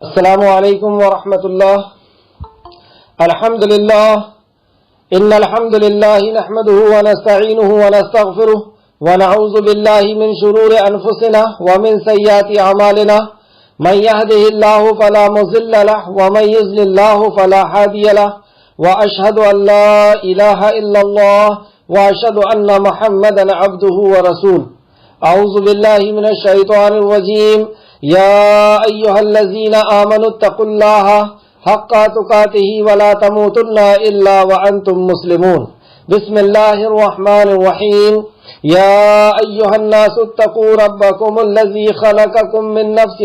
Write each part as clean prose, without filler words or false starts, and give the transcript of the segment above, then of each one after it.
السلام علیکم ورحمۃ اللہ. الحمد للہ ان الحمد للہ نحمده ونستعینه ونستغفره ونعوذ باللہ من شرور انفسنا ومن سیئات اعمالنا من يهده الله فلا مضل له ومن يضلل الله فلا هادي له واشهد ان لا اله الا الله واشهد ان محمدا عبده ورسوله. اعوذ باللہ من الشیطان الرجیم. یا ایہا الذین آمنوا اتقوا اللہ حق تقاتہ ولا تموتن الا وانتم مسلمون. بسم اللہ الرحمن الرحیم. یا ایہا الناس اتقوا ربکم الذی خلقکم من نفس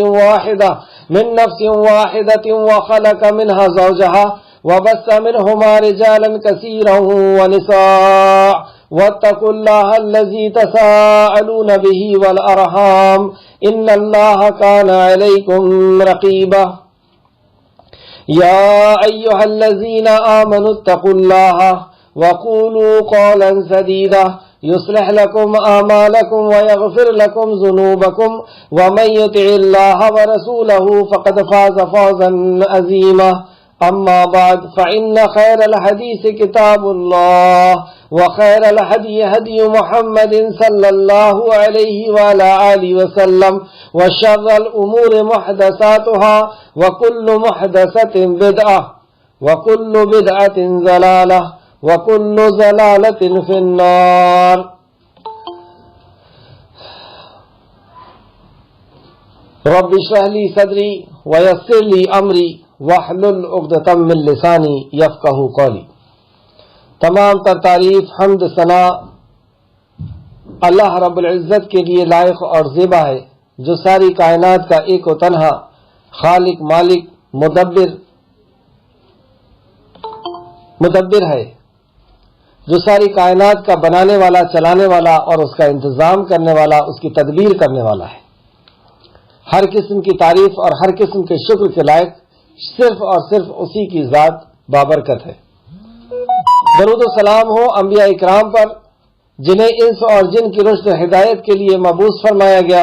واحدة وخلق منها زوجها وبث منهما رجالا كثيرا ونساء واتقوا الله الذي تساءلون به والأرحام إن الله كان عليكم رقيبا. يا أيها الذين آمنوا اتقوا الله وقولوا قولا سديدا يصلح لكم أعمالكم ويغفر لكم ذنوبكم ومن يطع الله ورسوله فقد فاز فوزا عظيما. أما بعد فإن خير الحديث كتاب الله وخير الهدي هدي محمد صلى الله عليه وعلى آله وسلم وشر الأمور محدثاتها وكل محدثة بدعة وكل بدعة ضلالة وكل ضلالة في النار. رب اشرح لي صدري ويسر لي أمري واحلل عقدۃ من لسانی یفقہوا قولی. تمام تر تعریف حمد ثنا اللہ رب العزت کے لیے لائق اور زیبا ہے، جو ساری کائنات کا ایک و تنہا خالق مالک مدبر ہے، جو ساری کائنات کا بنانے والا، چلانے والا اور اس کا انتظام کرنے والا، اس کی تدبیر کرنے والا ہے. ہر قسم کی تعریف اور ہر قسم کے شکر کے لائق صرف اور صرف اسی کی ذات بابرکت ہے. درود و سلام ہو انبیاء اکرام پر، جنہیں انس اور جن کی رشد و ہدایت کے لیے مبعوث فرمایا گیا،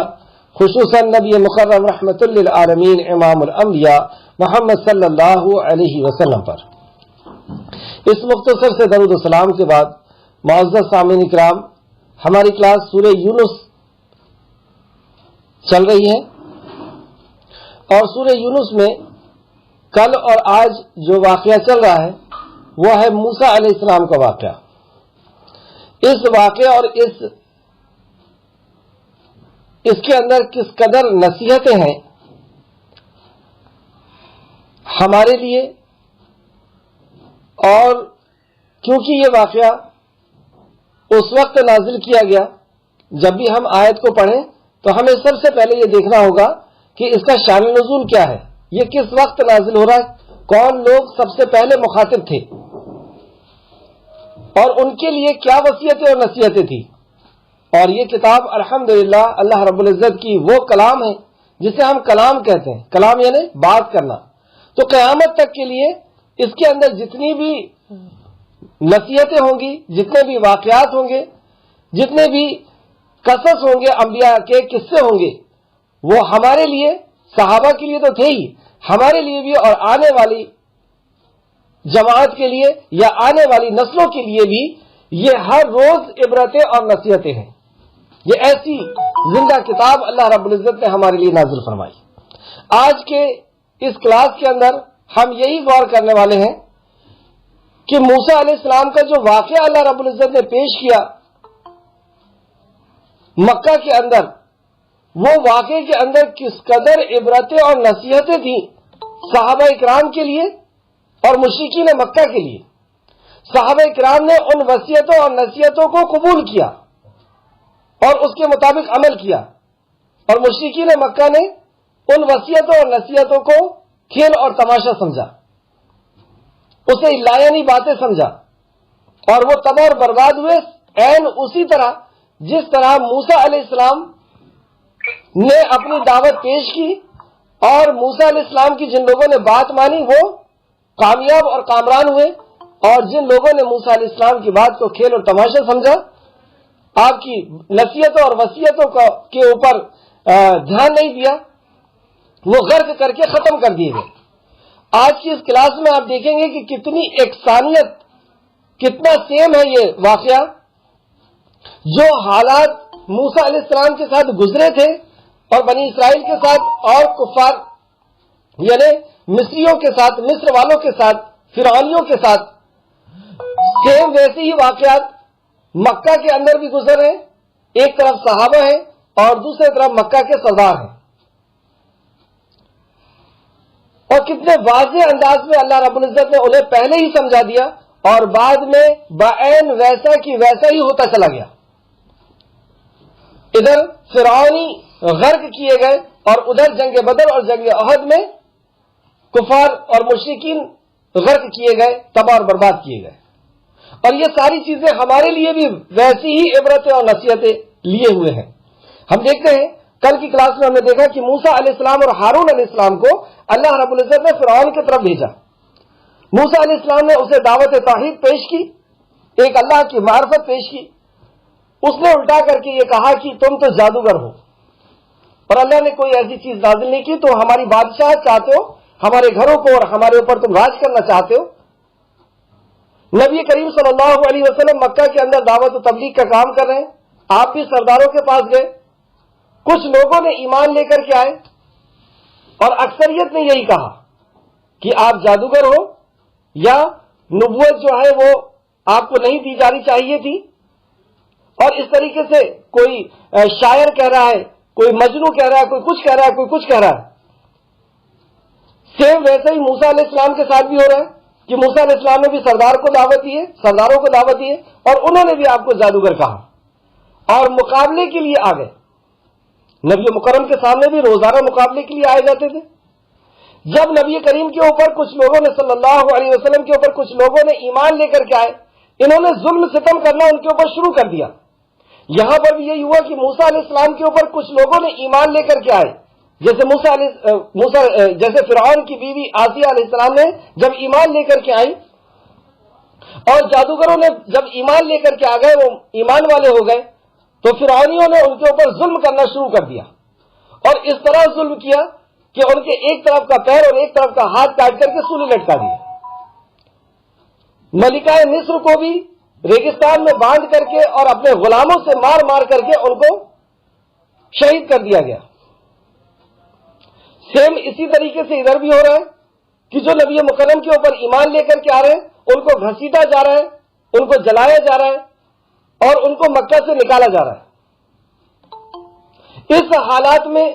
خصوصاً نبی مکرم رحمت للعالمین امام الانبیاء محمد صلی اللہ علیہ وسلم پر. اس مختصر سے درود و سلام کے بعد معزز سامعین اکرام، ہماری کلاس سورہ یونس چل رہی ہے، اور سورہ یونس میں کل اور آج جو واقعہ چل رہا ہے وہ ہے موسیٰ علیہ السلام کا واقعہ. اس واقعہ اور اس کے اندر کس قدر نصیحتیں ہیں ہمارے لیے، اور کیونکہ یہ واقعہ اس وقت نازل کیا گیا جب بھی ہم آیت کو پڑھیں تو ہمیں سب سے پہلے یہ دیکھنا ہوگا کہ اس کا شان نزول کیا ہے، یہ کس وقت نازل ہو رہا ہے، کون لوگ سب سے پہلے مخاطب تھے، اور ان کے لیے کیا وصیتیں اور نصیحتیں تھیں. اور یہ کتاب الحمدللہ اللہ رب العزت کی وہ کلام ہے جسے ہم کلام کہتے ہیں. کلام یعنی بات کرنا. تو قیامت تک کے لیے اس کے اندر جتنی بھی نصیحتیں ہوں گی، جتنے بھی واقعات ہوں گے، جتنے بھی قصص ہوں گے، انبیاء کے قصے ہوں گے، وہ ہمارے لیے، صحابہ کے لیے تو تھے ہی، ہمارے لیے بھی اور آنے والی جماعت کے لیے یا آنے والی نسلوں کے لیے بھی یہ ہر روز عبرتیں اور نصیحتیں ہیں. یہ ایسی زندہ کتاب اللہ رب العزت نے ہمارے لیے نازل فرمائی. آج کے اس کلاس کے اندر ہم یہی غور کرنے والے ہیں کہ موسیٰ علیہ السلام کا جو واقعہ اللہ رب العزت نے پیش کیا مکہ کے اندر، وہ واقعے کے اندر کس قدر عبرتیں اور نصیحتیں تھیں صحابہ اکرام کے لیے اور مشرکین مکہ کے لیے. صحابہ اکرام نے ان وصیتوں اور نصیحتوں کو قبول کیا اور اس کے مطابق عمل کیا، اور مشرکین مکہ نے ان وصیتوں اور نصیحتوں کو کھیل اور تماشا سمجھا، اسے لایعنی باتیں سمجھا، اور وہ تباہ اور برباد ہوئے عین اسی طرح جس طرح موسیٰ علیہ السلام نے اپنی دعوت پیش کی، اور موسیٰ علیہ السلام کی جن لوگوں نے بات مانی وہ کامیاب اور کامران ہوئے، اور جن لوگوں نے موسیٰ علیہ السلام کی بات کو کھیل اور تماشا سمجھا، آپ کی نصیحتوں اور وصیتوں کے اوپر دھیان نہیں دیا، وہ غرق کر کے ختم کر دیے گئے۔ آج کی اس کلاس میں آپ دیکھیں گے کہ کتنی یکسانیت، کتنا سیم ہے یہ واقعہ۔ جو حالات موسیٰ علیہ السلام کے ساتھ گزرے تھے اور بنی اسرائیل کے ساتھ اور کفار یعنی مصریوں کے ساتھ، مصر والوں کے ساتھ، فرعونیوں کے ساتھ، سیم ویسے ہی واقعات مکہ کے اندر بھی گزر رہے ہیں۔ ایک طرف صحابہ ہیں اور دوسری طرف مکہ کے سردار ہیں، اور کتنے واضح انداز میں اللہ رب العزت نے انہیں پہلے ہی سمجھا دیا اور بعد میں بعین ویسا کی ویسا ہی ہوتا چلا گیا۔ ادھر فرعونی غرق کیے گئے اور ادھر جنگ بدر اور جنگ احد میں کفار اور مشرکین غرق کیے گئے، تباہ اور برباد کیے گئے۔ اور یہ ساری چیزیں ہمارے لیے بھی ویسی ہی عبرتیں اور نصیحتیں لیے ہوئے ہیں۔ ہم دیکھتے ہیں کل کی کلاس میں ہم نے دیکھا کہ موسیٰ علیہ السلام اور ہارون علیہ السلام کو اللہ رب العزت نے فرعون کی طرف بھیجا۔ موسیٰ علیہ السلام نے اسے دعوت توحید پیش کی، ایک اللہ کی معرفت پیش کی۔ اس نے الٹا کر کے یہ کہا کہ تم تو جادوگر ہو، اور اللہ نے کوئی ایسی چیز نازل نہیں کی، تو ہماری بادشاہت چاہتے ہو، ہمارے گھروں کو اور ہمارے اوپر تم راج کرنا چاہتے ہو۔ نبی کریم صلی اللہ علیہ وسلم مکہ کے اندر دعوت و تبلیغ کا کام کر رہے ہیں، آپ بھی سرداروں کے پاس گئے، کچھ لوگوں نے ایمان لے کر کے آئے اور اکثریت نے یہی کہا کہ آپ جادوگر ہو، یا نبوت جو ہے وہ آپ کو نہیں دی جانی چاہیے تھی، اور اس طریقے سے کوئی شاعر کہہ رہا ہے، کوئی مجنو کہہ رہا ہے، کوئی کچھ کہہ رہا ہے، کوئی کچھ کہہ رہا ہے۔ سیم ویسے ہی موسیٰ علیہ السلام کے ساتھ بھی ہو رہا ہے کہ موسیٰ علیہ السلام نے بھی سرداروں کو دعوت دی ہے اور انہوں نے بھی آپ کو جادوگر کہا اور مقابلے کے لیے آ گئے۔ نبی مکرم کے سامنے بھی روزانہ مقابلے کے لیے آئے جاتے تھے۔ جب نبی کریم کے اوپر کچھ لوگوں نے صلی اللہ علیہ وسلم کے اوپر کچھ لوگوں نے ایمان لے کر کے آئے، انہوں نے ظلم ستم کرنا ان کے اوپر شروع کر دیا۔ یہاں پر بھی یہی ہوا کہ موسیٰ علیہ السلام کے اوپر کچھ لوگوں نے ایمان لے کر کے آئے، جیسے فرعون کی بیوی آسیہ علیہ السلام نے جب ایمان لے کر کے آئی، اور جادوگروں نے جب ایمان لے کر کے آ گئے، وہ ایمان والے ہو گئے، تو فرعونیوں نے ان کے اوپر ظلم کرنا شروع کر دیا، اور اس طرح ظلم کیا کہ ان کے ایک طرف کا پیر اور ایک طرف کا ہاتھ کاٹ کر کے سولی لٹکا دیا۔ ملکہ مصر کو بھی ریگستان میں باندھ کر کے اور اپنے غلاموں سے مار مار کر کے ان کو شہید کر دیا گیا۔ سیم اسی طریقے سے ادھر بھی ہو رہا ہے کہ جو نبی مکرم کے اوپر ایمان لے کر کے آ رہے ہیں ان کو گھسیٹا جا رہا ہے، ان کو جلایا جا رہا ہے اور ان کو مکہ سے نکالا جا رہا ہے۔ اس حالات میں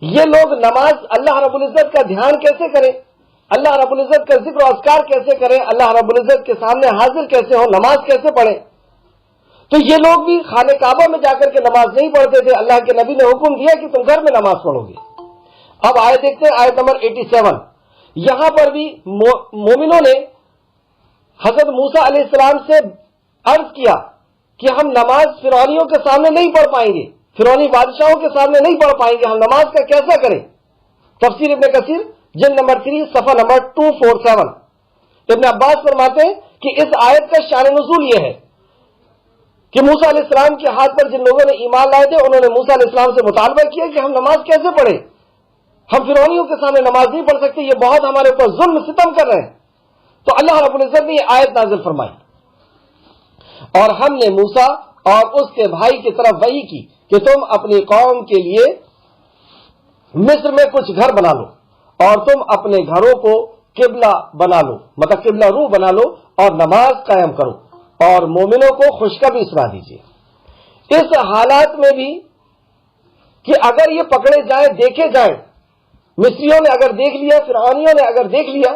یہ لوگ نماز، اللہ رب العزت کا دھیان کیسے کریں، اللہ رب العزت کا ذکر و اذکار کیسے کریں، اللہ رب العزت کے سامنے حاضر کیسے ہوں، نماز کیسے پڑھیں؟ تو یہ لوگ بھی خانہ کعبہ میں جا کر کے نماز نہیں پڑھتے تھے۔ اللہ کے نبی نے حکم دیا کہ تم گھر میں نماز پڑھو گے۔ اب آیت دیکھتے ہیں، آیت نمبر 87۔ یہاں پر بھی مومنوں نے حضرت موسیٰ علیہ السلام سے عرض کیا کہ ہم نماز فرعونیوں کے سامنے نہیں پڑھ پائیں گے، فرعونی بادشاہوں کے سامنے نہیں پڑھ پائیں گے، ہم نماز کا کیسا کریں؟ تفسیر ابن کثیر جلد نمبر 3 صفحہ نمبر 247۔ ابن عباس فرماتے ہیں کہ اس آیت کا شان نزول یہ ہے کہ موسیٰ علیہ السلام کے ہاتھ پر جن لوگوں نے ایمان لائے تھے انہوں نے موسیٰ علیہ السلام سے مطالبہ کیا کہ ہم نماز کیسے پڑھیں، ہم فرعونیوں کے سامنے نماز نہیں پڑھ سکتے، یہ بہت ہمارے اوپر ظلم ستم کر رہے ہیں۔ تو اللہ رب العزت نے یہ آیت نازل فرمائی، اور ہم نے موسیٰ اور اس کے بھائی کی طرف وحی کی کہ تم اپنی قوم کے لیے مصر میں کچھ گھر بنا لو اور تم اپنے گھروں کو قبلہ بنا لو، مطلب قبلہ رو بنا لو، اور نماز قائم کرو اور مومنوں کو خوشخبری سنا دیجیے۔ اس حالات میں بھی کہ اگر یہ پکڑے جائیں، دیکھے جائیں، مصریوں نے اگر دیکھ لیا، فرعونیوں نے اگر دیکھ لیا،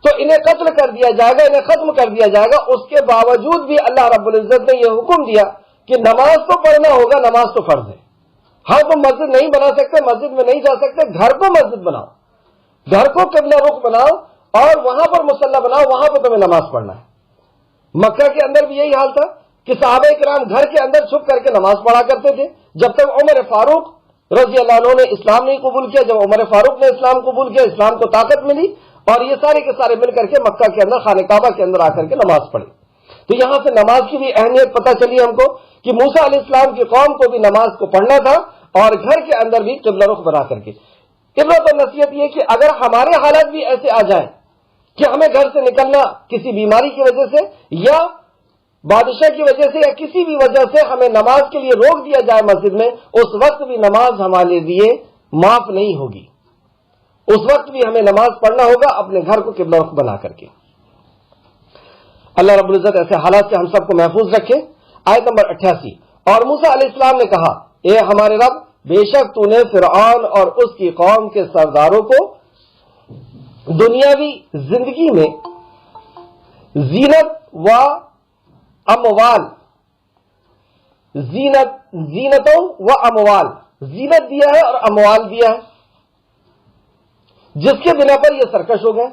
تو انہیں قتل کر دیا جائے گا، انہیں ختم کر دیا جائے گا۔ اس کے باوجود بھی اللہ رب العزت نے یہ حکم دیا کہ نماز تو پڑھنا ہوگا، نماز تو فرض ہے۔ ہاں تم مسجد نہیں بنا سکتے، مسجد میں نہیں جا سکتے، گھر کو مسجد بناؤ، گھر کو قبلہ رخ بناؤ اور وہاں پر مصلی بناؤ، وہاں پہ تمہیں نماز پڑھنا ہے۔ مکہ کے اندر بھی یہی حال تھا کہ صحابہ کرام گھر کے اندر چھپ کر کے نماز پڑھا کرتے تھے، جب تک عمر فاروق رضی اللہ عنہ نے اسلام نہیں قبول کیا۔ جب عمر فاروق نے اسلام قبول کیا، اسلام کو طاقت ملی اور یہ سارے کے سارے مل کر کے مکہ کے اندر خانہ کعبہ کے اندر آ کر کے نماز پڑھی۔ تو یہاں سے نماز کی بھی اہمیت پتہ چلی ہم کو کہ موسیٰ علیہ السلام کی قوم کو بھی نماز کو پڑھنا تھا اور گھر کے اندر بھی قبلہ رخ بنا کر کے. عبرت اور نصیحت یہ کہ اگر ہمارے حالات بھی ایسے آ جائیں کہ ہمیں گھر سے نکلنا کسی بیماری کی وجہ سے یا بادشاہ کی وجہ سے یا کسی بھی وجہ سے ہمیں نماز کے لیے روک دیا جائے مسجد میں، اس وقت بھی نماز ہمارے لیے معاف نہیں ہوگی. اس وقت بھی ہمیں نماز پڑھنا ہوگا اپنے گھر کو قبلہ رخ بنا کر کے. اللہ رب العزت ایسے حالات سے ہم سب کو محفوظ رکھے. آیت نمبر 88. اور موسیٰ علیہ السلام نے کہا، اے ہمارے رب، بے شک تو نے فرعون اور اس کی قوم کے سرداروں کو دنیاوی زندگی میں زینت و اموال زینتوں و اموال زینت دیا ہے اور اموال دیا ہے، جس کے بنا پر یہ سرکش ہو گئے.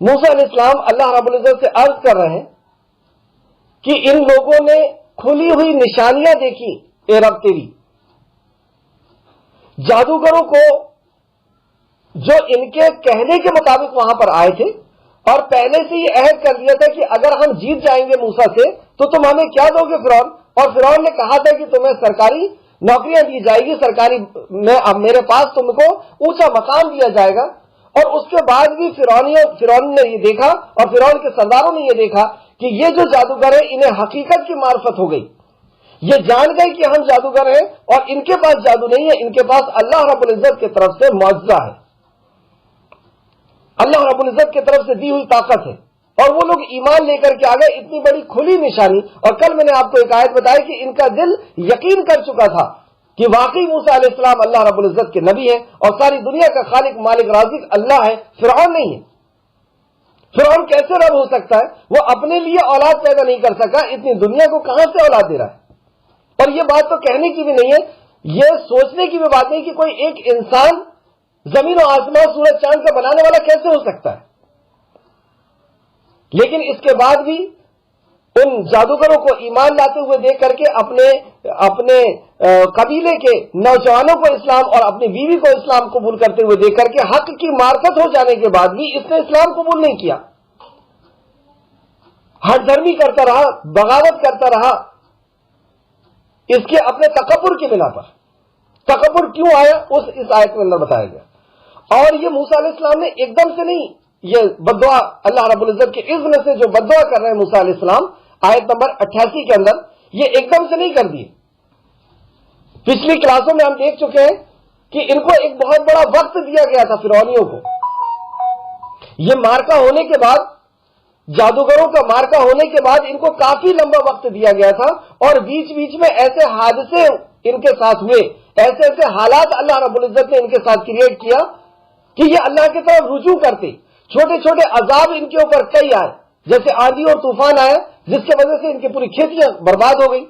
موسیٰ علیہ السلام اللہ رب العزت سے عرض کر رہے ہیں کہ ان لوگوں نے کھلی ہوئی نشانیاں دیکھی، اے رب تیری. جادوگروں کو جو ان کے کہنے کے مطابق وہاں پر آئے تھے اور پہلے سے یہ عہد کر دیا تھا کہ اگر ہم جیت جائیں گے موسیٰ سے تو تم ہمیں کیا دو گے فرعون، اور فرعون نے کہا تھا کہ تمہیں سرکاری نوکریاں دی جائے گی، سرکاری میں اب میرے پاس تم کو اونچا مقام دیا جائے گا. اور اس کے بعد بھی فرعون نے یہ دیکھا اور فرعون کے سرداروں نے یہ دیکھا کہ یہ جو جادوگر ہیں انہیں حقیقت کی معرفت ہو گئی. یہ جان گئے کہ ہم جادوگر ہیں اور ان کے پاس جادو نہیں ہے، ان کے پاس اللہ رب العزت کی طرف سے معجزہ ہے، اللہ رب العزت کی طرف سے دی ہوئی طاقت ہے. اور وہ لوگ ایمان لے کر کے آ گئے، اتنی بڑی کھلی نشانی. اور کل میں نے آپ کو ایک آیت بتائی کہ ان کا دل یقین کر چکا تھا کہ واقعی موسیٰ علیہ السلام اللہ رب العزت کے نبی ہیں اور ساری دنیا کا خالق مالک رازق اللہ ہے، فرعون نہیں ہے. فرعون کیسے رب ہو سکتا ہے؟ وہ اپنے لیے اولاد پیدا نہیں کر سکا، اتنی دنیا کو کہاں سے اولاد دے رہا ہے؟ اور یہ بات تو کہنے کی بھی نہیں ہے، یہ سوچنے کی بھی بات نہیں کہ کوئی ایک انسان زمین و آسمان سورج چاند کا بنانے والا کیسے ہو سکتا ہے. لیکن اس کے بعد بھی ان جادوگروں کو ایمان لاتے ہوئے دیکھ کر کے اپنے قبیلے کے نوجوانوں کو اسلام اور اپنی بیوی کو اسلام قبول کرتے ہوئے دیکھ کر کے حق کی معرفت ہو جانے کے بعد بھی اس نے اسلام قبول نہیں کیا، ہٹ دھرمی کرتا رہا، بغاوت کرتا رہا، اس کے اپنے تکبر کی بنا پر. تکبر کیوں آیا اس آیت میں اللہ بتایا گیا. اور یہ موسیٰ علیہ السلام نے ایک دم سے نہیں، یہ بددعا اللہ رب العزت کے اذن سے جو بددعا کر رہے ہیں موسیٰ علیہ السلام آیت نمبر 88 کے اندر، یہ ایک دم سے نہیں کر دیے. پچھلی کلاسوں میں ہم دیکھ چکے ہیں کہ ان کو ایک بہت بڑا وقت دیا گیا تھا فرعونیوں کو. یہ مارکا ہونے کے بعد، جادوگروں کا مارکا ہونے کے بعد ان کو کافی لمبا وقت دیا گیا تھا اور بیچ بیچ میں ایسے حادثے ان کے ساتھ ہوئے، ایسے حالات اللہ رب العزت نے ان کے ساتھ کریٹ کیا کہ یہ اللہ کی طرف رجوع کرتے. چھوٹے چھوٹے عذاب ان کے اوپر کئی آئے، جیسے آندھی اور طوفان آیا جس کی وجہ سے ان کی پوری کھیتیاں برباد ہو گئی.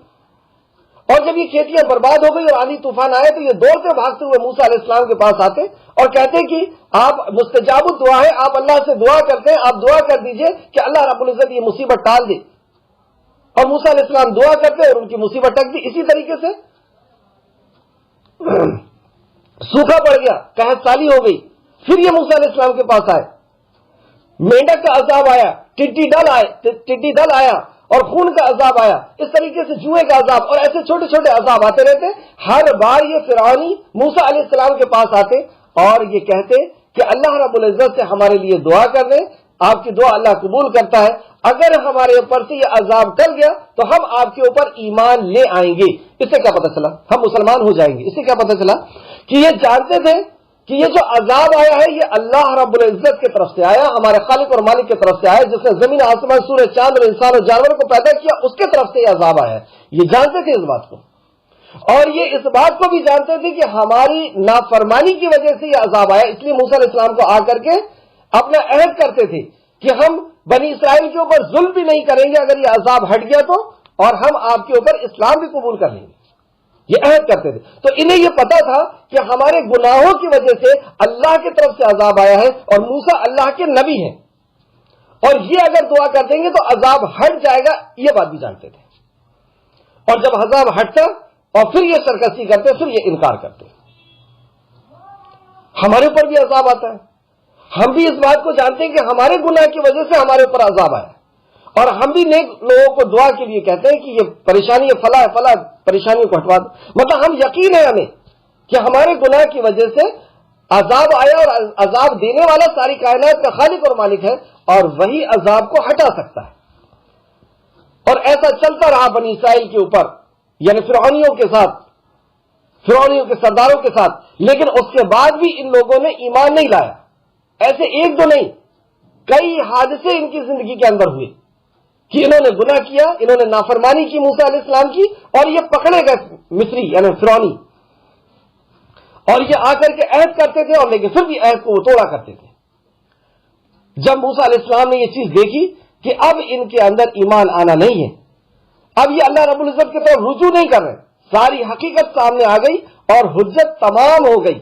اور جب یہ کھیتیاں برباد ہو گئی اور آندھی طوفان آئے تو یہ دوڑتے بھاگتے ہوئے موسیٰ علیہ السلام کے پاس آتے اور کہتے کہ آپ مستجاب الدعا ہے، آپ اللہ سے دعا کرتے ہیں، آپ دعا کر دیجئے کہ اللہ رب العزت یہ مصیبت ٹال دے. اور موسیٰ علیہ السلام دعا کرتے اور ان کی مصیبت ٹک دی. اسی طریقے سے سوکھا پڑ گیا، قحط سالی ہو گئی، پھر یہ موسیٰ علیہ السلام کے پاس آئے. مینڈک کا عذاب آیا، ٹڈی دل آیا اور خون کا عذاب آیا، اس طریقے سے جوئے کا عذاب، اور ایسے چھوٹے چھوٹے عذاب آتے رہتے. ہر بار یہ فرعونی موسیٰ علیہ السلام کے پاس آتے اور یہ کہتے کہ اللہ رب العزت سے ہمارے لیے دعا کر دیں، آپ کی دعا اللہ قبول کرتا ہے، اگر ہمارے اوپر سے یہ عذاب ٹل گیا تو ہم آپ کے اوپر ایمان لے آئیں گے. اس سے کیا پتہ چلا؟ ہم مسلمان ہو جائیں گے. اس سے کیا پتہ چلا؟ کہ یہ جانتے تھے کہ یہ جو عذاب آیا ہے یہ اللہ رب العزت کی طرف سے آیا، ہمارے خالق اور مالک کی طرف سے آیا، جس نے زمین آسمان سورج چاند اور انسان اور جانور کو پیدا کیا، اس کی طرف سے یہ عذاب آیا ہے. یہ جانتے تھے اس بات کو، اور یہ اس بات کو بھی جانتے تھے کہ ہماری نافرمانی کی وجہ سے یہ عذاب آیا. اس لیے موسیٰ علیہ السلام کو آ کر کے اپنا عہد کرتے تھے کہ ہم بنی اسرائیل کے اوپر ظلم بھی نہیں کریں گے اگر یہ عذاب ہٹ گیا تو، اور ہم آپ کے اوپر اسلام بھی قبول کر لیں گے. یہ عہد کرتے تھے. تو انہیں یہ پتا تھا کہ ہمارے گناہوں کی وجہ سے اللہ کی طرف سے عذاب آیا ہے اور موسیٰ اللہ کے نبی ہیں، اور یہ اگر دعا کر دیں گے تو عذاب ہٹ جائے گا، یہ بات بھی جانتے تھے. اور جب عذاب ہٹتا اور پھر یہ سرکشی کرتے، پھر یہ انکار کرتے. ہمارے اوپر بھی عذاب آتا ہے، ہم بھی اس بات کو جانتے ہیں کہ ہمارے گناہ کی وجہ سے ہمارے اوپر عذاب آیا اور ہم بھی نیک لوگوں کو دعا کے لیے کہتے ہیں کہ یہ پریشانی فلاں فلاں پریشانیوں کو ہٹوا دو. مطلب ہم یقین ہے ہمیں کہ ہمارے گناہ کی وجہ سے عذاب آیا اور عذاب دینے والا ساری کائنات کا خالق اور مالک ہے اور وہی عذاب کو ہٹا سکتا ہے. اور ایسا چلتا رہا بنی اسرائیل کے اوپر, یعنی فرعونیوں کے ساتھ, فرعونیوں کے سرداروں کے ساتھ, لیکن اس کے بعد بھی ان لوگوں نے ایمان نہیں لایا. ایسے ایک دو نہیں, کئی حادثے ان کی زندگی کے اندر ہوئے کہ انہوں نے گناہ کیا, انہوں نے نافرمانی کی موسیٰ علیہ السلام کی, اور یہ پکڑے گئے مصری یعنی فرعونی, اور یہ آ کر کے عہد کرتے تھے اور لیکن پھر بھی عہد کو وہ توڑا کرتے تھے. جب موسیٰ علیہ السلام نے یہ چیز دیکھی کہ اب ان کے اندر ایمان آنا نہیں ہے, اب یہ اللہ رب العزت کی طرف رجوع نہیں کر رہے, ساری حقیقت سامنے آ گئی اور حجت تمام ہو گئی,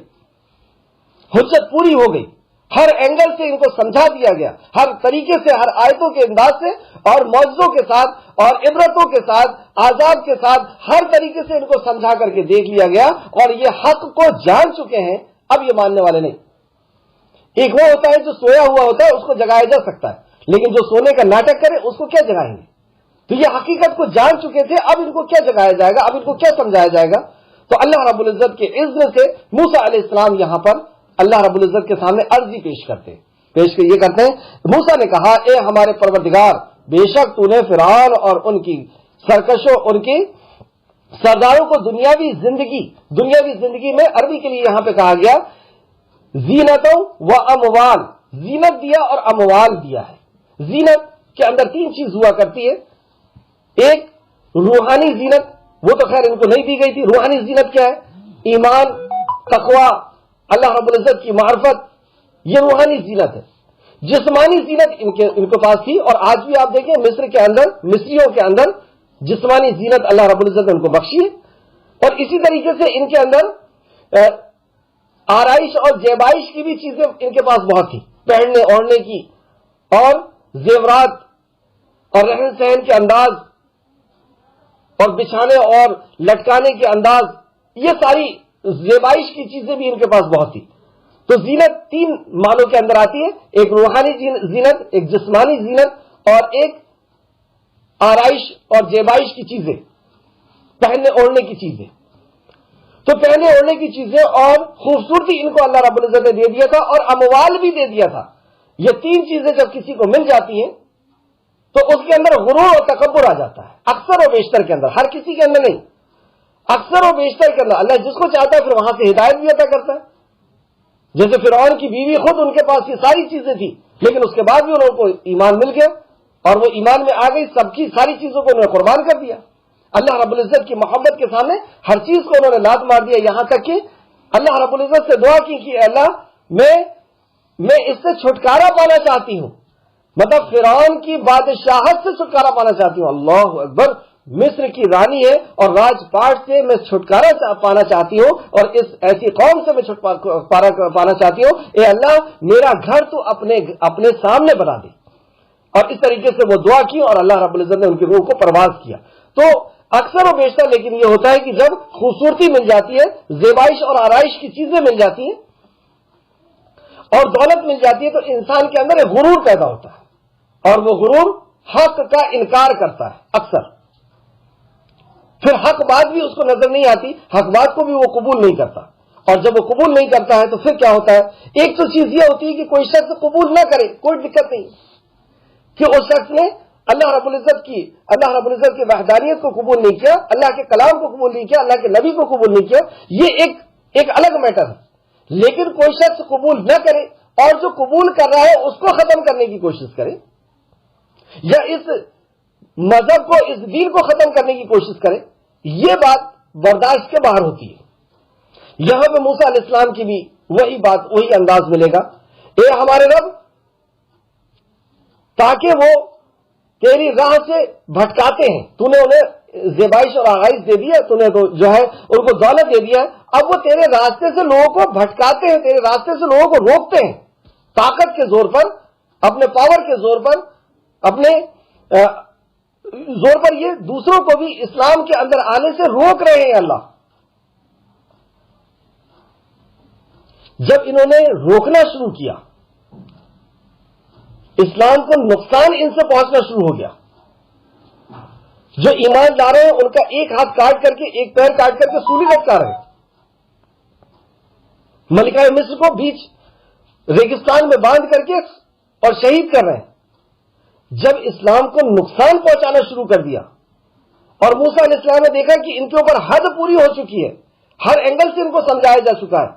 حجت پوری ہو گئی, ہر اینگل سے ان کو سمجھا دیا گیا, ہر طریقے سے, ہر آیتوں کے انداز سے اور معجزوں کے ساتھ اور عبرتوں کے ساتھ, عذاب کے ساتھ, ہر طریقے سے ان کو سمجھا کر کے دیکھ لیا گیا, اور یہ حق کو جان چکے ہیں. اب یہ ماننے والے نہیں. ایک وہ ہوتا ہے جو سویا ہوا ہوتا ہے, اس کو جگایا جا سکتا ہے, لیکن جو سونے کا ناٹک کرے اس کو کیا جگائیں گے؟ تو یہ حقیقت کو جان چکے تھے, اب ان کو کیا جگایا جائے گا, اب ان کو کیا سمجھایا جائے گا؟ تو اللہ رب العزت کے اذن سے موسیٰ علیہ السلام یہاں پر اللہ رب العزت کے سامنے عرضی پیش کرتے ہیں. موسیٰ نے کہا, اے ہمارے پروردگار, بے شک تو نے فرعون اور ان کی سرکشوں, ان کی سرداروں کو دنیاوی زندگی میں, عربی کے لیے یہاں پہ کہا گیا زینتوں و اموال, زینت دیا اور اموال دیا ہے. زینت کے اندر تین چیز ہوا کرتی ہے. ایک روحانی زینت, وہ تو خیر ان کو نہیں دی گئی تھی. روحانی زینت کیا ہے؟ ایمان, تقوی, اللہ رب العزت کی معرفت, یہ روحانی زینت ہے. جسمانی زینت ان کے پاس تھی, اور آج بھی آپ دیکھیں مصریوں کے اندر جسمانی زینت اللہ رب العزت نے ان کو بخشی ہے. اور اسی طریقے سے ان کے اندر آرائش اور زیبائش کی بھی چیزیں ان کے پاس بہت تھی, پہننے اوڑھنے کی, اور زیورات اور رہن سہن کے انداز, اور بچھانے اور لٹکانے کے انداز, یہ ساری زیبائش کی چیزیں بھی ان کے پاس بہت تھی. تو زینت تین معنوں کے اندر آتی ہے, ایک روحانی زینت, ایک جسمانی زینت, اور ایک آرائش اور زیبائش کی چیزیں, پہننے اوڑھنے کی چیزیں. تو پہننے اوڑھنے کی چیزیں اور خوبصورتی ان کو اللہ رب العزت نے دے دیا تھا, اور اموال بھی دے دیا تھا. یہ تین چیزیں جب کسی کو مل جاتی ہیں تو اس کے اندر غرور اور تکبر آ جاتا ہے, اکثر و بیشتر کے اندر, ہر کسی کے اندر نہیں, اکثر و بیشتر کے اندر. اللہ جس کو چاہتا ہے پھر وہاں سے ہدایت بھی عطا کرتا ہے. جیسے فرعون کی بیوی خود, ان کے پاس یہ ساری چیزیں تھی, لیکن اس کے بعد بھی انہوں کو ایمان مل گیا, اور وہ ایمان میں آ گئی, سب کی ساری چیزوں کو انہوں نے قربان کر دیا. اللہ رب العزت کی محبت کے سامنے ہر چیز کو انہوں نے لات مار دیا, یہاں تک کہ اللہ رب العزت سے دعا کی کہ اللہ میں اس سے چھٹکارا پانا چاہتی ہوں, مطلب فرعون کی بادشاہت سے چھٹکارا پانا چاہتی ہوں. اللہ اکبر, مصر کی رانی ہے اور راج پاٹ سے میں چھٹکارا پانا چاہتی ہوں, اور اس ایسی قوم سے میں چھٹکارا پانا چاہتی ہوں. اے اللہ, میرا گھر تو اپنے سامنے بنا دے. اور اس طریقے سے وہ دعا کی, اور اللہ رب العزت نے ان کی روح کو پرواز کیا. تو اکثر و بیشتر لیکن یہ ہوتا ہے کہ جب خوبصورتی مل جاتی ہے, زیبائش اور آرائش کی چیزیں مل جاتی ہیں, اور دولت مل جاتی ہے, تو انسان کے اندر ایک غرور پیدا ہوتا ہے, اور وہ غرور حق کا انکار کرتا ہے اکثر. پھر حق بات بھی اس کو نظر نہیں آتی, حق بات کو بھی وہ قبول نہیں کرتا, اور جب وہ قبول نہیں کرتا ہے تو پھر کیا ہوتا ہے؟ ایک تو چیز یہ ہوتی ہے کہ کوئی شخص قبول نہ کرے, کوئی دقت نہیں, کہ اس شخص نے اللہ رب العزت کی وحدانیت کو قبول نہیں کیا, اللہ کے کلام کو قبول نہیں کیا, اللہ کے نبی کو قبول نہیں کیا, یہ ایک الگ میٹر ہے. لیکن کوئی شخص قبول نہ کرے, اور جو قبول کر رہا ہے اس کو ختم کرنے کی کوشش کرے, یا اس مذہب کو, اس دین کو ختم کرنے کی کوشش کرے, یہ بات برداشت کے باہر ہوتی ہے. یہاں پہ موسیٰ علیہ السلام کی بھی وہی بات, وہی انداز ملے گا. اے ہمارے رب, تاکہ وہ تیری راہ سے بھٹکاتے ہیں, تو نے انہیں زیبائش اور آغائش دے دیا, تو نے تو جو ہے ان کو دولت دے دیا, اب وہ تیرے راستے سے لوگوں کو بھٹکاتے ہیں, تیرے راستے سے لوگوں کو روکتے ہیں, طاقت کے زور پر, اپنے پاور کے زور پر, اپنے زور پر یہ دوسروں کو بھی اسلام کے اندر آنے سے روک رہے ہیں. اللہ جب انہوں نے روکنا شروع کیا, اسلام کو نقصان ان سے پہنچنا شروع ہو گیا, جو ایمان لا رہے ہیں ان کا ایک ہاتھ کاٹ کر کے ایک پیر کاٹ کر کے سولی لٹکا رہے ہیں، ملکہ مصر کو بیچ ریگستان میں باندھ کر کے اور شہید کر رہے ہیں۔ جب اسلام کو نقصان پہنچانا شروع کر دیا اور موسیٰ علیہ السلام نے دیکھا کہ ان کے اوپر حد پوری ہو چکی ہے، ہر اینگل سے ان کو سمجھایا جا چکا ہے،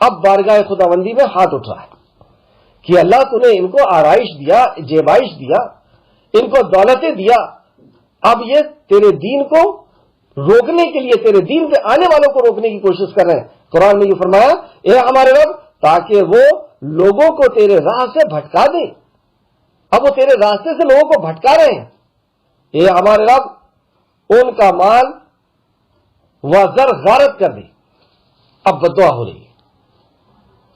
اب بارگاہ خداوندی میں ہاتھ اٹھ رہا ہے کہ اللہ تو نے ان کو آرائش دیا، جیبائش دیا، ان کو دولتیں دیا، اب یہ تیرے دین کو روکنے کے لیے، تیرے دین پہ آنے والوں کو روکنے کی کوشش کر رہے ہیں۔ قرآن میں یہ فرمایا، اے ہمارے رب، تاکہ وہ لوگوں کو تیرے راہ سے بھٹکا دے۔ اب وہ تیرے راستے سے لوگوں کو بھٹکا رہے ہیں۔ اے ہمارے رب، ان کا مال و زر غارت کر دے۔ اب بددعا ہو رہی ہے